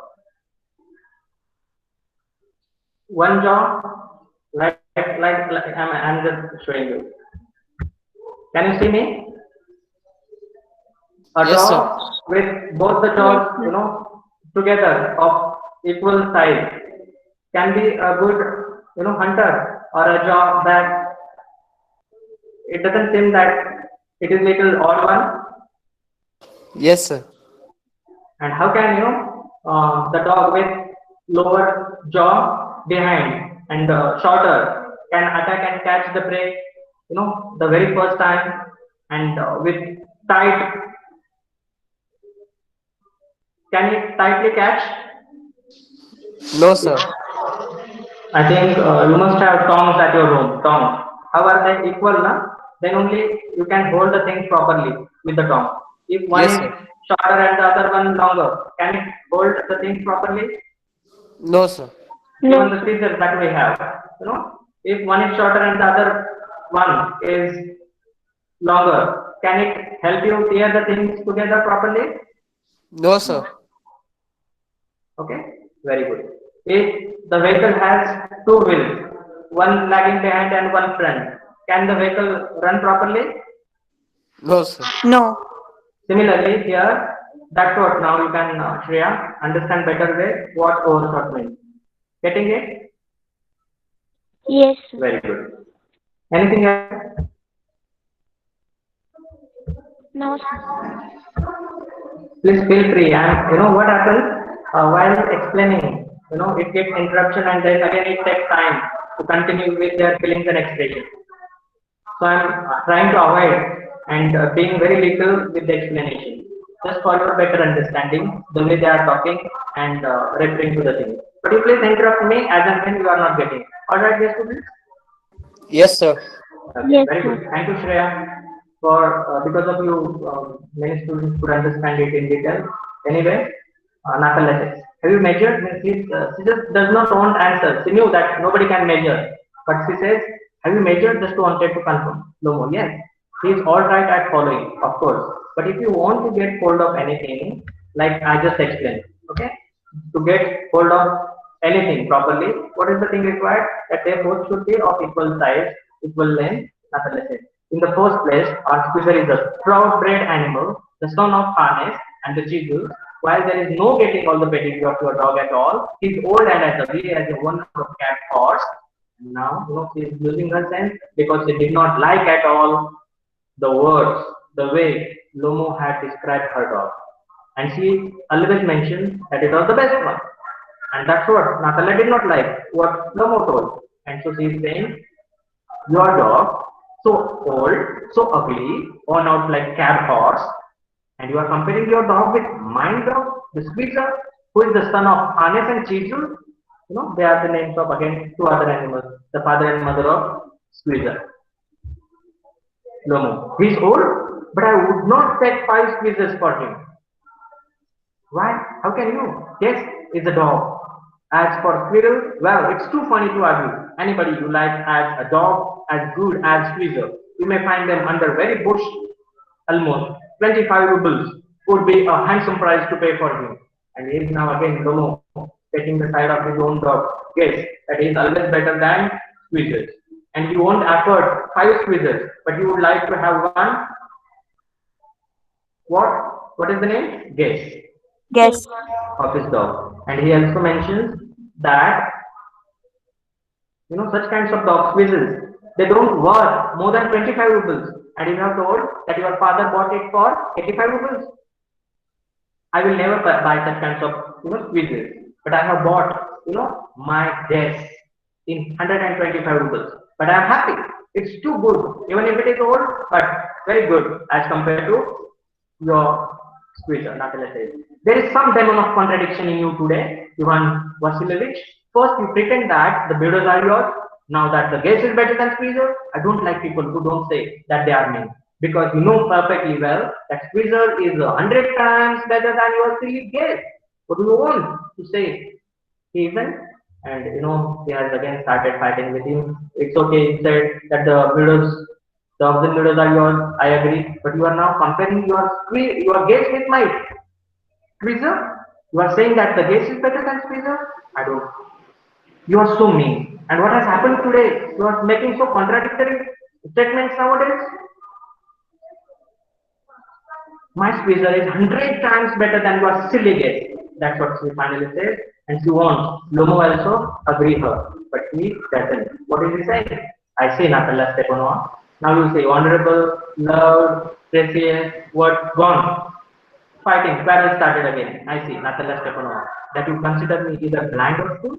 One jaw, like I'm just showing you. Can you see me? A Yes, sir. dog with both the jaws, together of equal size can be a good, hunter, or a jaw that it doesn't seem that it is little odd one. Yes, sir. And how can the dog with lower jaw behind and shorter can attack and catch the prey, the very first time, and with tight, can it tightly catch? No, sir. I think you must have tongs at your room. Tongs. How are they equal, na? Then only you can hold the thing properly with the tongs. If one Yes, is sir. shorter and the other one longer, can it hold the thing properly? No, sir. Even No, the scissors that we have, if one is shorter and the other one is longer, can it help you tear the things together properly? No, sir. Okay, very good. If the vehicle has two wheels, one lagging behind and one front, can the vehicle run properly? No, sir. No. Similarly, here, that's what now you can, Shreya, understand better way what overshot means. Getting it? yes, sir. Very good. Anything else? No, sir. Please feel free. And what happens while explaining, it gets interruption and then again it takes time to continue with their feelings and expressions. So I'm trying to avoid and being very little with the explanation, just for your better understanding the way they are talking and referring to the thing. But you please interrupt me as and when you are not getting. All right, dear students. Yes, sir. Okay, Yes, very sir. good. Thank you, Shreya, for because of you, many students could understand it in detail. Anyway, Nathan, have you measured? She just does not want answers. She knew that nobody can measure, but she says, "Have you measured?" Just wanted to confirm. No more. Yes, he is all right at following, of course. But if you want to get hold of anything, like I just explained, okay, to get hold of anything properly, what is the thing required? That they both should be of equal size, equal length, nothing less. In the first place, our squeezer is a proud-bred animal, the son of harness and the chisel. While there is no getting all the pedigree of your dog at all, he's old and as ugly as a one of cat horse. Now, she is losing her sense because she did not like at all the words, the way Lomo had described her dog. And she always mentioned that it was the best one. And that's what Natala did not like, what Lomo told. And so she is saying, your dog, so old, so ugly, worn out like cab horse, and you are comparing your dog with mine dog, the squeezer, who is the son of harness and chisel. They are the names of again two other animals, the father and mother of squeezer. Lomo. He's old, but I would not take 5 squeezers for him. Why? How can you? Yes, it's a dog. As for squirrel, well, it's too funny to argue. Anybody you like as a dog, as good as squeezer, you may find them under very bush, almost 25 rubles would be a handsome price to pay for him. And he is now again Lomo taking the side of his own dog. Yes, that is always better than squeezers. And you won't afford 5 squeezers, but you would like to have one. What is the name? Guess. Guess. Of his dog. And he also mentions that such kinds of dog squeezes, they don't worth more than 25 rubles. And you have told that your father bought it for 85 rubles. I will never buy such kinds of squeezes. But I have bought my guess in 125 rubles. But I am happy. It's too good, even if it is old, but very good as compared to your Squeezer. Natalia says, there is some demon of contradiction in you today, Ivan Vasilevich. First, you pretend that the builders are yours. Now that the guest is better than Squeezer, I don't like people who don't say that they are mean. Because you know perfectly well that Squeezer is 100 times better than your silly guest. What do you want to say? He isn't. And he has again started fighting with him. It's okay, he said that the opposite builders are yours. I agree. But you are now comparing your guest with my Squeezer. You are saying that the guest is better than Squeezer. I don't. You are so mean. And what has happened today? You are making so contradictory statements nowadays. My Squeezer is 100 times better than your silly guess. That's what she finally says. And she wants Lomo also agree her. But he doesn't. What is he saying? I say Natalia Stepanova. Now you say honorable, loved, precious, what gone. Fighting, quarrel started again. I see Natalia Stepanova. That you consider me either blind or fool?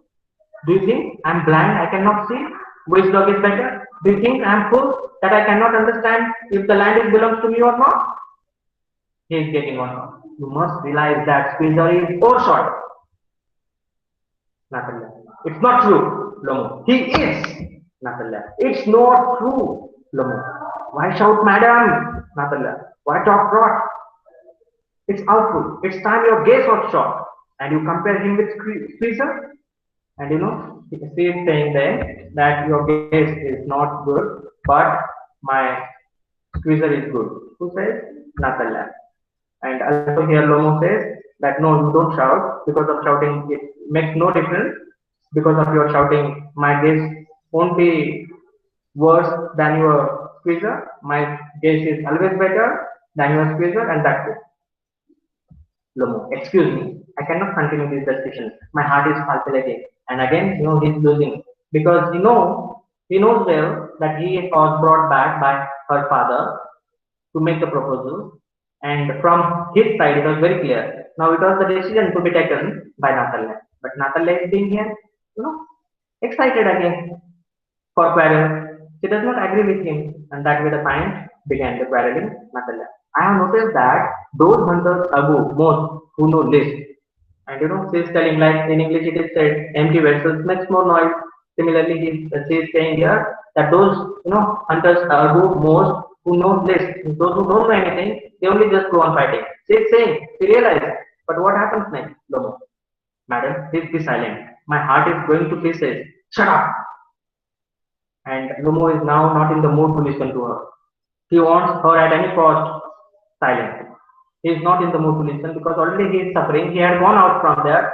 Do you think I'm blind? I cannot see which dog is better? Do you think I'm fool that I cannot understand if the land belongs to me or not? He is getting on. You must realize that Squeezer is overshot. Natalia. It's not true, Lomo. He is. Natalia. It's not true, Lomo. Why shout, madam? Natalia. Why talk rot? It's output. It's time your gaze was shot. And you compare him with Squeezer. And he is saying then that your gaze is not good, but my Squeezer is good. Who says? Natalia. And also here Lomo says that no, you don't shout. Because of shouting, it makes no difference. Because of your shouting, my gaze won't be worse than your Squeezer. My gaze is always better than your Squeezer, and that's it. Lomo, excuse me, I cannot continue this discussion. My heart is palpitating. And again, he's losing. Because he knows well that he was brought back by her father to make the proposal. And from his side, it was very clear. Now it was the decision to be taken by Natalia. But Natalia is being here, excited again for quarrel. She does not agree with him. And that way the fight began, the quarreling, Natalia. I have noticed that those hunters are most who know list. And she's telling, like in English it is said, empty vessels makes more noise. Similarly, she's saying here that those hunters are most who know list. Those who don't know anything, they only just go on fighting. She's saying, she realized. But what happens next, Lomo? Madam, please be silent. My heart is going to pieces. Shut up. And Lomo is now not in the mood to listen to her. He wants her at any cost silent. He is not in the mood to listen because already he is suffering. He had gone out from there.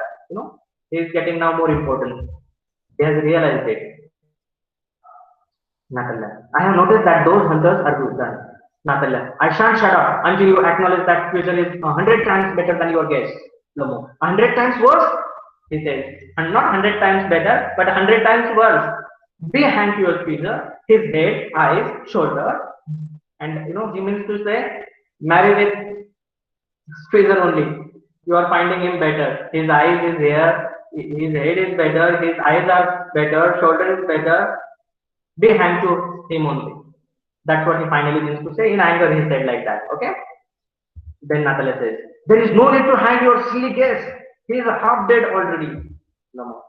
He is getting now more important. He has realized it. Natalia. I have noticed that those hunters are good done. Natalia. I shan't shut up until you acknowledge that Squeezer is 100 times better than your guess. Lomo. 100 times worse? He says. And not 100 times better, but 100 times worse. Be hanged to your Squeezer, his head, eyes, shoulder. And he means to say, marry with Squeezer only. You are finding him better. His eyes is here, his head is better, his eyes are better, shoulder is better. Be hanged to him only. That's what he finally means to say. In anger, he said like that. Okay? Then Natalia says, there is no need to hang your silly guess. He is half dead already. No.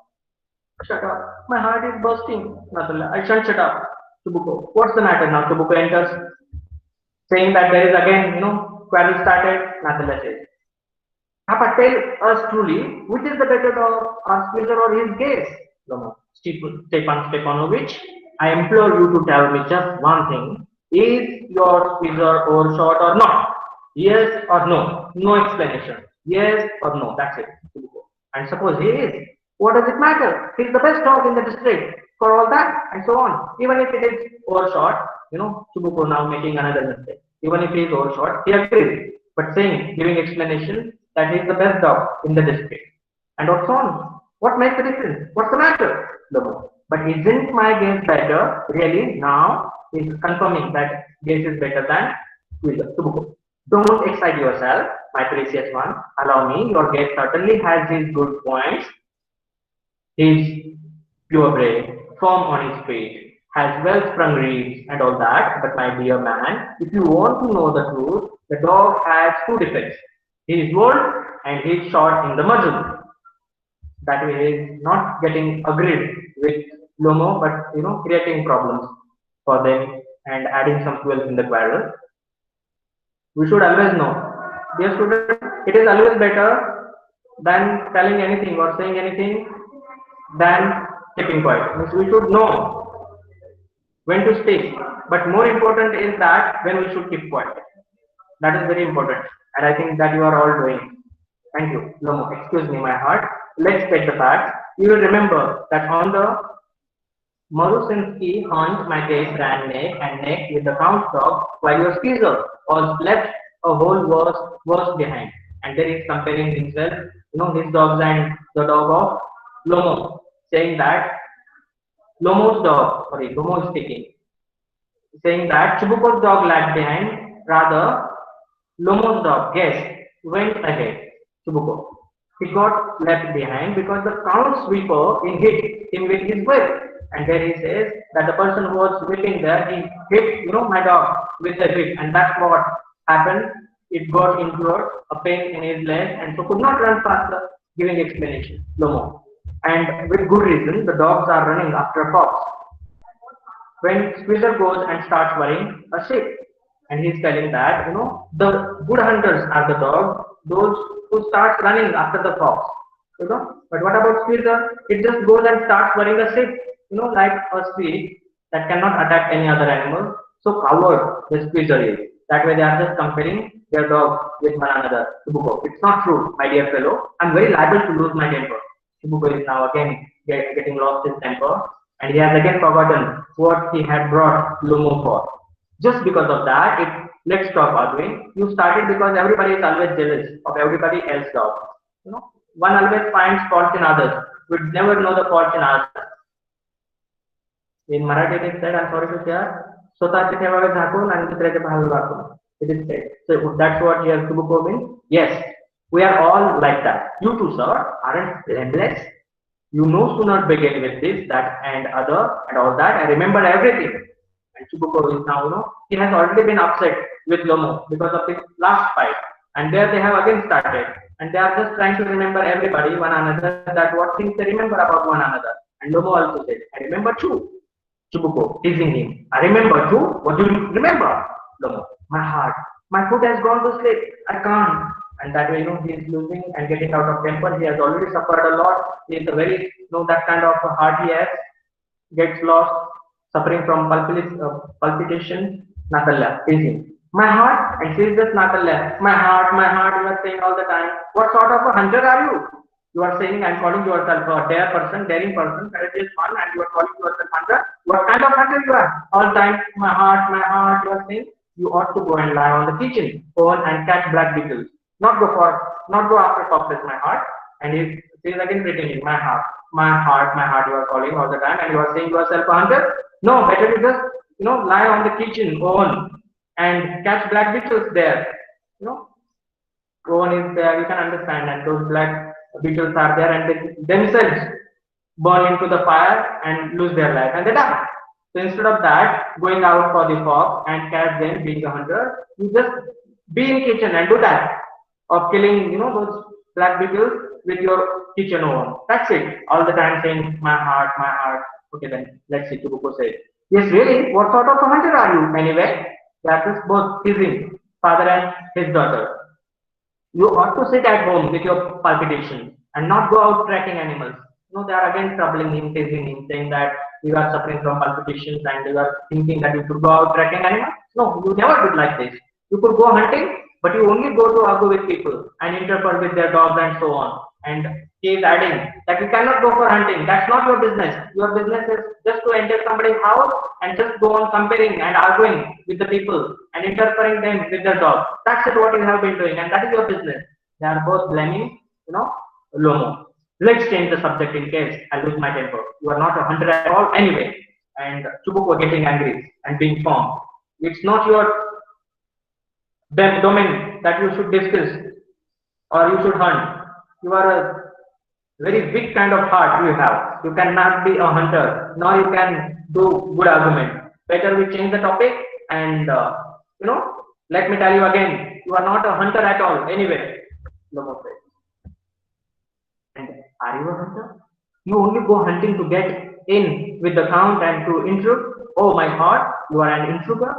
Shut up. My heart is bursting. Natalia, I shan't shut up. Chubuko, what's the matter now? Chubuko enters, saying that there is again, quarrel started. Natalia says, Papa, tell us truly, which is the better dog, our Squeezer or his guess? Lomo, Stepan Stepanovich, I implore you to tell me just one thing. Is your Squeezer overshot or not? Yes or no? No explanation. Yes or no. That's it. And suppose he is. What does it matter? He's the best dog in the district for all that and so on. Even if it is overshot, Chubuko now making another mistake. Even if he is overshot, he agrees. But saying, giving explanation that he is the best dog in the district. And so on. What makes the difference? What's the matter? Lomo. But isn't my guess better? Really? Now he's confirming that guess is better than Chubuko. Don't excite yourself, my precious one. Allow me. Your guess certainly has his good points. He's purebred, firm on his feet, has well-sprung ribs and all that. But my dear man, if you want to know the truth, the dog has two defects. He is old and he is short in the muzzle. That way he is not getting agreed with Lomo, but creating problems for them and adding some fuel in the quarrel. We should always know, dear students, it is always better than telling anything or saying anything than keeping quiet. Means we should know when to speak, but more important is that when we should keep quiet. That is very important, and I think that you are all doing. Thank you. Lomo, excuse me, my heart. Let's take the facts. You will remember that on the Marusinski hunt, my case ran neck and neck with the count dog, while your Caesar was left a whole worse behind. And there is comparing himself, his dogs and the dog of Lomo, saying that Lomo is speaking, saying that Chibuko's dog lagged behind, rather Lomo's dog, Guess, went ahead. Chibuko. He got left behind because the count sweeper hit him with his whip. And there he says that the person who was whipping there, he hit, my dog with the whip. And that's what happened. It got into a pain in his leg and so could not run faster, giving explanation. Lomo. And with good reason, the dogs are running after a fox. When Squeezer goes and starts worrying a sheep, and he's telling that the good hunters are the dogs, those who start running after the fox, But what about Squeezer? It just goes and starts worrying a sheep, like a sheep that cannot attack any other animal. So coward the Squeezer is. That way they are just comparing their dogs with one another. Chibuko, it's not true, my dear fellow. I'm very liable to lose my temper. Chibuko is now again getting lost his temper, and he has again forgotten what he had brought Lomo for. Just because of that, let's stop arguing. You started because everybody is always jealous of everybody else's dog. One always finds faults in others. We never know the faults in ourselves. In Marathi it is said, I'm sorry to share, स्वतःचे ठेवावे झाकून आणि दुसऱ्याचे पाहावे वाकून. It is said. So that's what here Chibuko means. Yes, we are all like that. You too, sir, aren't blameless. You no sooner begin with this, that, and other, and all that. I remember everything. And Chibuko is now, he has already been upset with Lomo because of his last fight. And there they have again started. And they are just trying to remember everybody, one another, that what things they remember about one another. And Lomo also said, I remember too. Chibuko, teasing him. I remember too. What do you remember? Lomo, my heart. My foot has gone to sleep. I can't. And that way, he is losing and getting out of temper. He has already suffered a lot. He is a very, that kind of heart he has. Gets lost, suffering from palpitation. Natalya, teasing. My heart, and she is just Natalya. My heart, you are saying all the time. What sort of a hunter are you? You are saying and calling yourself a daring person, courageous one, and you are calling yourself hunter. What kind of hunter you are? All time, my heart, you are saying. You ought to go and lie on the kitchen oven and catch black beetles. Not go after foxes, my heart. And he is again pretending, my heart, you are calling all the time, and you are saying yourself a hunter. No, better you just, lie on the kitchen oven and catch black beetles there. Oven is there, you can understand, and those black beetles are there, and they themselves burn into the fire and lose their life, and they die. So instead of that, going out for the fox and catch them, being a hunter, you just be in kitchen and do that of killing, those black beetles with your kitchen oven. That's it. All the time saying my heart. Okay, then let's see. Chibuko says, yes, really. What sort of a hunter are you anyway? They are just both teasing father and his daughter. You ought to sit at home with your palpitations and not go out tracking animals. They are again troubling him, teasing him, saying that you are suffering from palpitations and you are thinking that you should go out tracking animals. No, you never did like this. You could go hunting, but you only go to argue with people and interfere with their dogs and so on. And he is adding that you cannot go for hunting. That's not your business. Your business is just to enter somebody's house and just go on comparing and arguing with the people and interfering them with their dogs. That's it, what you have been doing, and that is your business. They are both blaming, Lomo. Let's change the subject in case I lose my temper. You are not a hunter at all anyway. And Chibuko getting angry and being firm. It's not your domain that you should discuss or you should hunt. You are a very big kind of heart you have. You cannot be a hunter, nor you can do good argument. Better we change the topic and let me tell you again, you are not a hunter at all anyway. Lomo says. And are you a hunter? You only go hunting to get in with the count and to intrude. Oh my God, you are an intruder.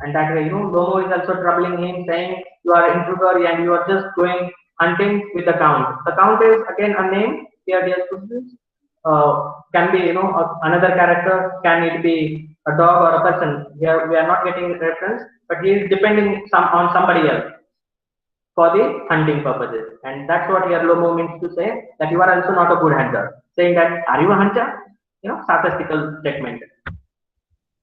And that way, Lomo is also troubling him, saying you are an intruder and you are just going hunting with the count. The count is again a name here, dear students. Can be, another character. Can it be a dog or a person? Here we are not getting reference, but he is depending on somebody else for the hunting purposes. And that's what here Lomo means to say, that you are also not a good hunter. Saying that, are you a hunter? Sarcastical statement.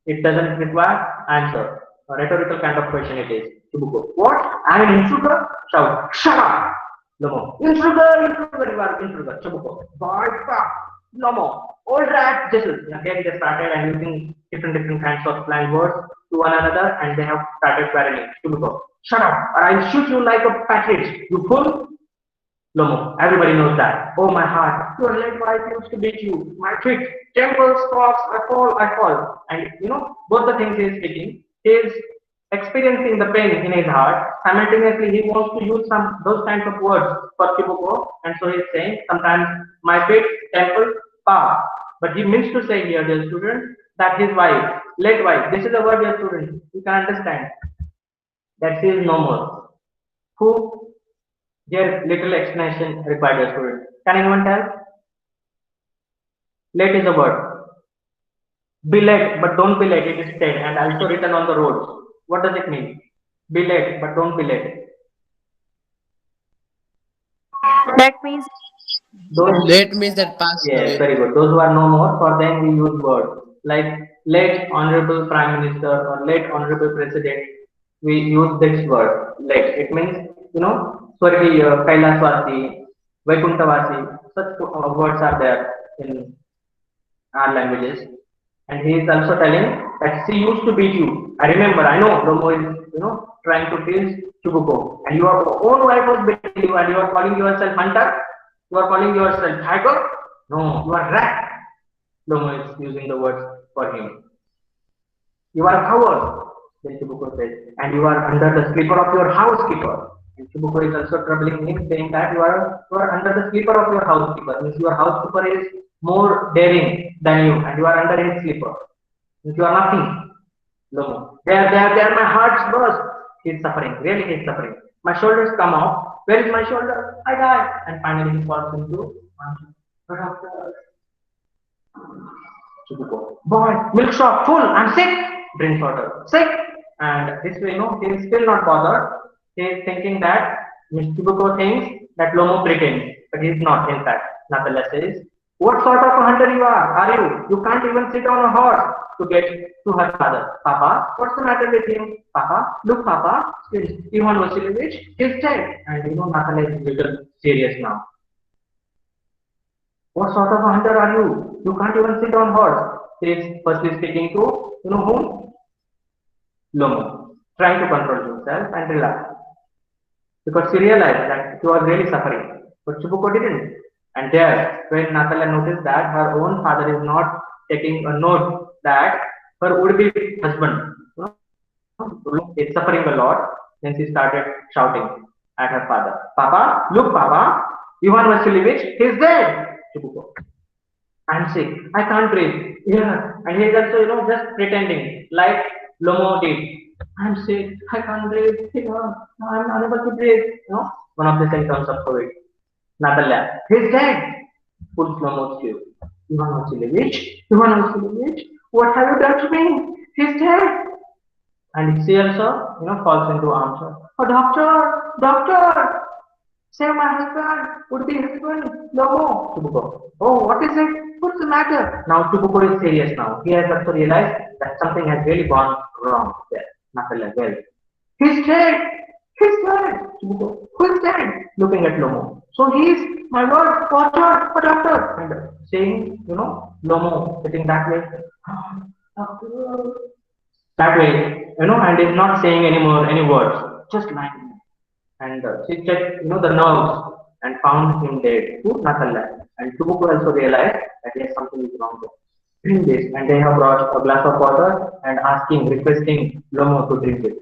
It doesn't require answer. A rhetorical kind of question it is. Chibuko, what? I am an intruder? Shout, shut up! Lomo, intruder, you are intruder. Chibuko, boy, fuck! Lomo, old rat, Jesus. Again they started and using different kinds of slang words to one another, and they have started quarreling. Chibuko, shut up, or I'll shoot you like a partridge. You fool! Lomo, everybody knows that. Oh my heart, your late wife used to beat you. My feet, temples, stalks, I fall. And both the things he is speaking, he is experiencing the pain in his heart. Simultaneously, he wants to use those kinds of words for Chibuko, and so he is saying sometimes my feet, temple, paw. But he means to say here, dear student, that his wife, late wife, this is the word, dear student, you can understand that she is no more. Who? Here, little explanation required, dear student. Can anyone tell? Late is a word. Be late, but don't be late. It is said and also written on the roads. What does it mean? Be late, but don't be late. That means Those, Late means that passed yes, away. very good. Those who are no more, for them we use words like late honorable prime minister or late honorable president. We use this word late. It means Swargiya, Kailaswasi, Vaikunthavasi. Such words are there in our languages. And he is also telling that she used to beat you. I remember, I know Lomo is, trying to tease Chibuko. And your own wife was beating you and you are calling yourself hunter? You are calling yourself tiger? No, you are rat. Lomo is using the words for him. You are a coward, then Chibuko says. And you are under the sleeper of your housekeeper. And Chibuko is also troubling him, saying that you are under the sleeper of your housekeeper. Means your housekeeper is more daring than you, and you are under his sleeper. Means you are nothing. Lomo. There, my heart's burst. He is suffering. Really, he is suffering. My shoulders come off. Where is my shoulder? I die. And finally, he falls into Chibuko. Boy, milk shop full. I'm sick. Drinks water. Sick. And this way, he is still not bothered. He is thinking that Mr. Chibuko thinks that Lomo pretends, but he is not. In fact, Nathala says, what sort of a hunter you are you? You can't even sit on a horse to get to her father. Papa, what's the matter with him? Papa, look, Papa, Ivan Vasilievich, he's dead. And Nathala is a little serious now. What sort of a hunter are you? You can't even sit on horse. He is firstly speaking to, whom? Lomo, trying to control himself and relax. Because she realized that she was really suffering. But Chibuko didn't. And there, when Nathala noticed that her own father is not taking a note that her would-be husband is suffering a lot, then she started shouting at her father. Papa, look, Papa, Ivan Vasilievich, he is dead. Chibuko, I'm sick. I can't breathe. Yeah, and he is also, just pretending like Lomo did. I'm sick. I can't breathe. Yeah, I'm unable to breathe. One of the symptoms of COVID. Nathala, he's dead. Full Lomo's view. Ivan Vasilievich, what have you done to me? He's dead. And she also, falls into arms. Oh, doctor, save my husband. Would be husband, Lomo. Chibuko. Oh, what is it? What's the matter? Now Chibuko is serious now. He has also realized that something has really gone wrong there. Nathala, well, he's dead. Chibuko, who is dead? Looking at Lomo. So he is my word, watcher, a doctor. And saying, Lomo sitting that way. That way, and is not saying any words, just lying. And she checked, the nerves and found him dead. To Nathala. And Chibuko also realized that yes, something is wrong there. Drink this, and they have brought a glass of water and requesting Lomo to drink it.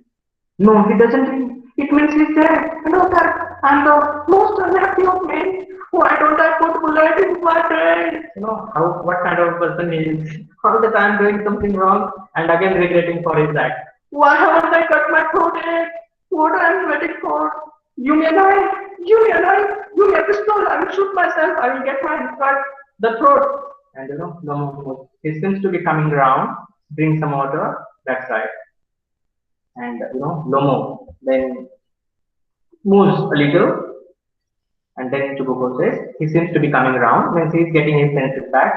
No, he doesn't drink. It means he's dead. And oh, that I'm the most unhappy of men. Why don't I put bullet in my brain? You know how what kind of person he is. All the time doing something wrong and again regretting for his act. Why haven't I cut my throat yet? What am I waiting for? Give me a knife. Give me a knife. Give me a pistol. I will shoot myself. I will get my cut the throat. And he seems to be coming around. Bring some water. That's right. And Lomo then moves a little. And then Chubuko says he seems to be coming around. When he is getting his senses back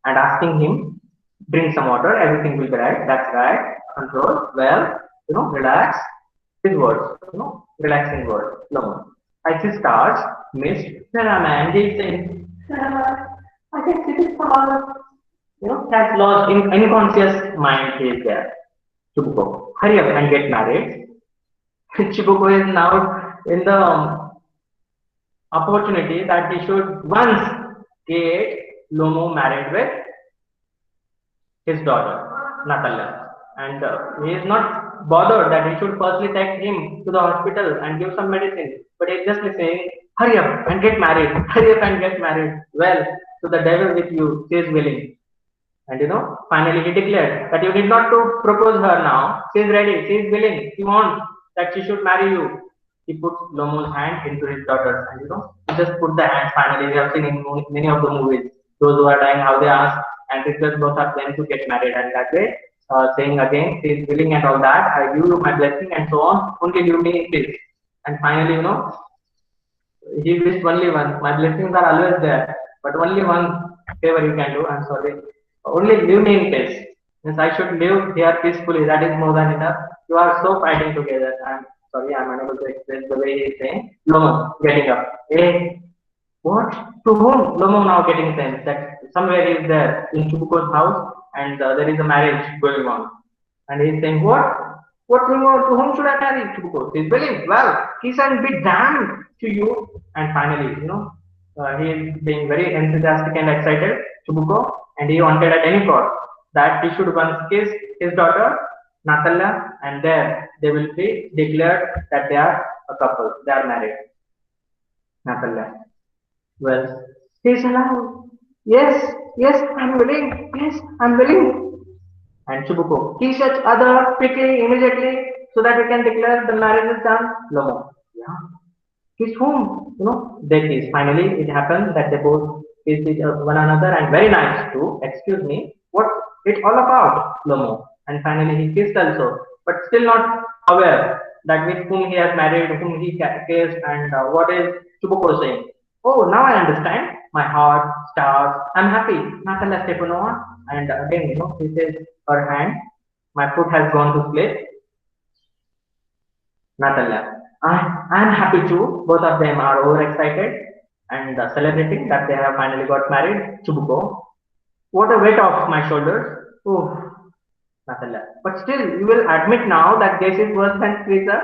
and asking him, bring some water, everything will be right. That's right. Control. Well, relax. His words, relaxing words. No. I see stars, mist. Where am I? And he's saying, I can see the stars. That's lost in unconscious mind. He is there. Chubuko, hurry up and get married. Chibuko is now in the opportunity that he should once get Lomo married with his daughter, Natalia. And he is not bothered that he should firstly take him to the hospital and give some medicine. But he is just saying, hurry up and get married, hurry up and get married. Well, to the devil with you, she is willing. And finally he declared that you need not to propose her now. She is ready, she is willing, she wants that she should marry you. He puts Lomo's hand into his daughter's and he just put the hand finally. We have seen in many of the movies, those who are dying, how they ask and request both of them to get married, and that way saying again, she is willing and all that, I give you my blessing and so on, only leave me in peace. And finally, he wished only one, my blessings are always there, but only one favor you can do, I'm sorry. Only leave me in peace. Means I should live here peacefully. That is more than enough. You are so fighting together. I'm sorry, I'm unable to express the way he is saying. Lomo getting up. Hey, what? To whom? Lomo now getting sense that somewhere he is there in Chubuko's house and there is a marriage going on. And he is saying, what? What going on? To whom should I marry? Chubuko. He is willing. Well, he shall be damned to you. And finally, he is being very enthusiastic and excited, Chubuko, and he wanted at any cost that he should once kiss his daughter, Natalia, and there they will be declared that they are a couple, they are married. Natalia. Well, he is allowed. Yes, yes, I'm willing. Yes, I'm willing. And Chubuko, kiss each other quickly, immediately, so that we can declare the marriage is done. Lomo. Yeah. Kiss whom? They kiss. Finally, it happened that they both kissed one another and very nice too. Excuse me. What it all about? Lomo. And finally, he kissed also, but still not aware that with whom he has married, whom he kissed, and what is Chubuko saying. Oh, now I understand. My heart, stars. I'm happy. Natalia Stepanova. And again, he says her hand. My foot has gone to split. Natalia. I'm happy too. Both of them are overexcited and celebrating that they have finally got married. Chubuko. What a weight off my shoulders. Oh, Natalia. But still, you will admit now that this is worse than Teresa.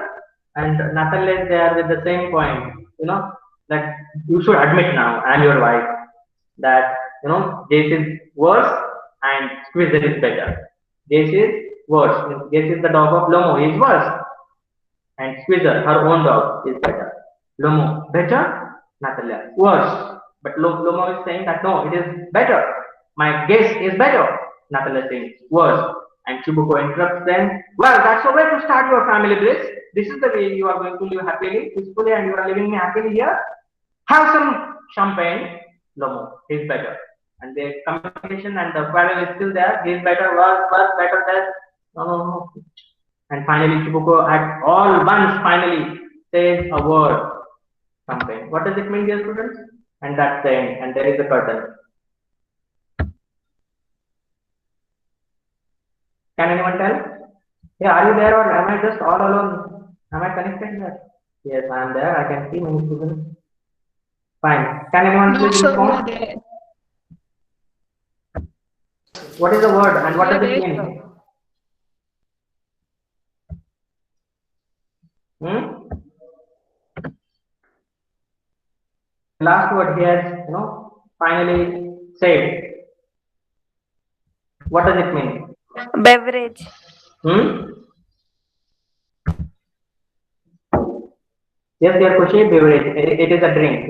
And Natalia is there with the same point. That you should admit now, and your wife, that this is worse and Squeezer is better. This is worse. This is the dog of Lomo, is worse. And Squeezer, her own dog, is better. Lomo, better? Natalia, worse. But Lomo is saying that no, it is better. My guess is better. Natalia is saying worse. And Chubuko interrupts them. Well, that's the way to start your family bliss. This is the way you are going to live happily, peacefully, and you are living happily here. Have some champagne. Lomo, he's better. And the communication and the quarrel is still there. He's better, worse, better, that. No. And finally, Chubuko at all once finally says a word. Champagne. What does it mean, dear students? And that's the end. And there is a curtain. Can anyone tell? Yeah, are you there or am I just all alone? Am I connected here? Yes, I am there. I can see many students. Fine. Can anyone please respond? What is the word and what does it mean? Last word he has, finally said. What does it mean? Beverage. Yes, dear Kushi, beverage. It is a drink.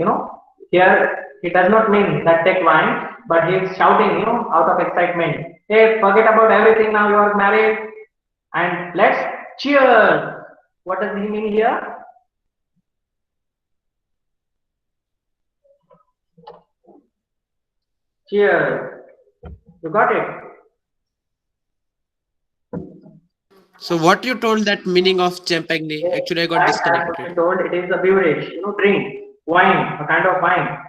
Here he does not mean that take wine, but he is shouting, out of excitement. Hey, forget about everything now. You are married, and let's cheers. What does he mean here? Cheers. You got it? So what you told that meaning of champagne? Actually, I got That's what disconnected. I told. It is a beverage, drink, wine, a kind of wine.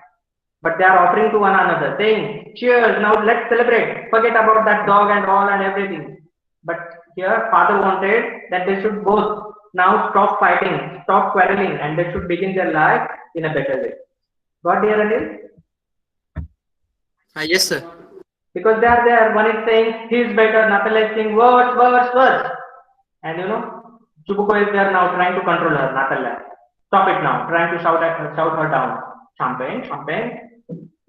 But they are offering to one another, saying, cheers, now let's celebrate. Forget about that dog and all and everything. But here, father wanted that they should both now stop fighting, stop quarreling, and they should begin their life in a better way. Got dear Anil? Yes, sir. Because they are there, one is saying, he is better, Natala is saying, worse. And Chubuko is there now trying to control her, Natala. Stop it now, trying to shout her down. Champagne.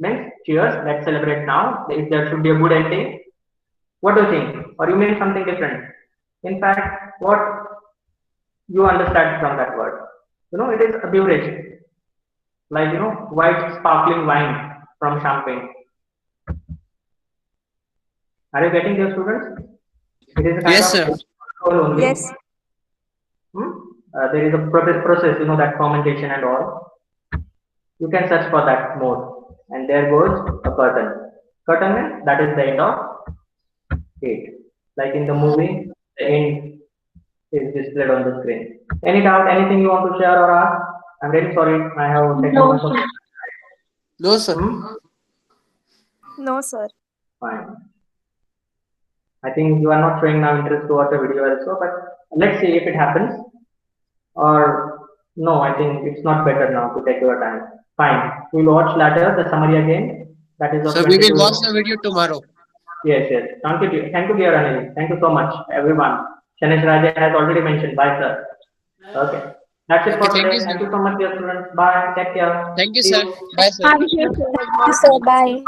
Means cheers, let's celebrate now. If there should be a good ending. What do you think? Or you mean something different? In fact, what you understand from that word? It is a beverage. Like, white sparkling wine from champagne. Are you getting this, students? It is a kind Yes, of sir. alcohol only. Yes. There is a process, that fermentation and all. You can search for that more. And there goes a curtain. Curtain means that is the end of it. Like in the movie, the end is displayed on the screen. Any doubt, anything you want to share or ask? I'm really sorry, I have taken No, much of sir. No, sir. No, sir. Fine. I think you are not showing now interest to watch a video also, but let's see if it happens. Or no, I think it's not better now to take your time. Fine. We'll watch later the summary again. That is of So we will 22. watch the video tomorrow. Yes. Thank you, dear Anil. Thank you so much, everyone. Shanesh Raja has already mentioned. Bye, sir. Okay. That's it Okay, for thank today. you, sir. Thank you so much, dear students. Bye. Take care. Thank you, See sir. you. Bye, sir. Thank you, sir. Thank you, sir. Bye.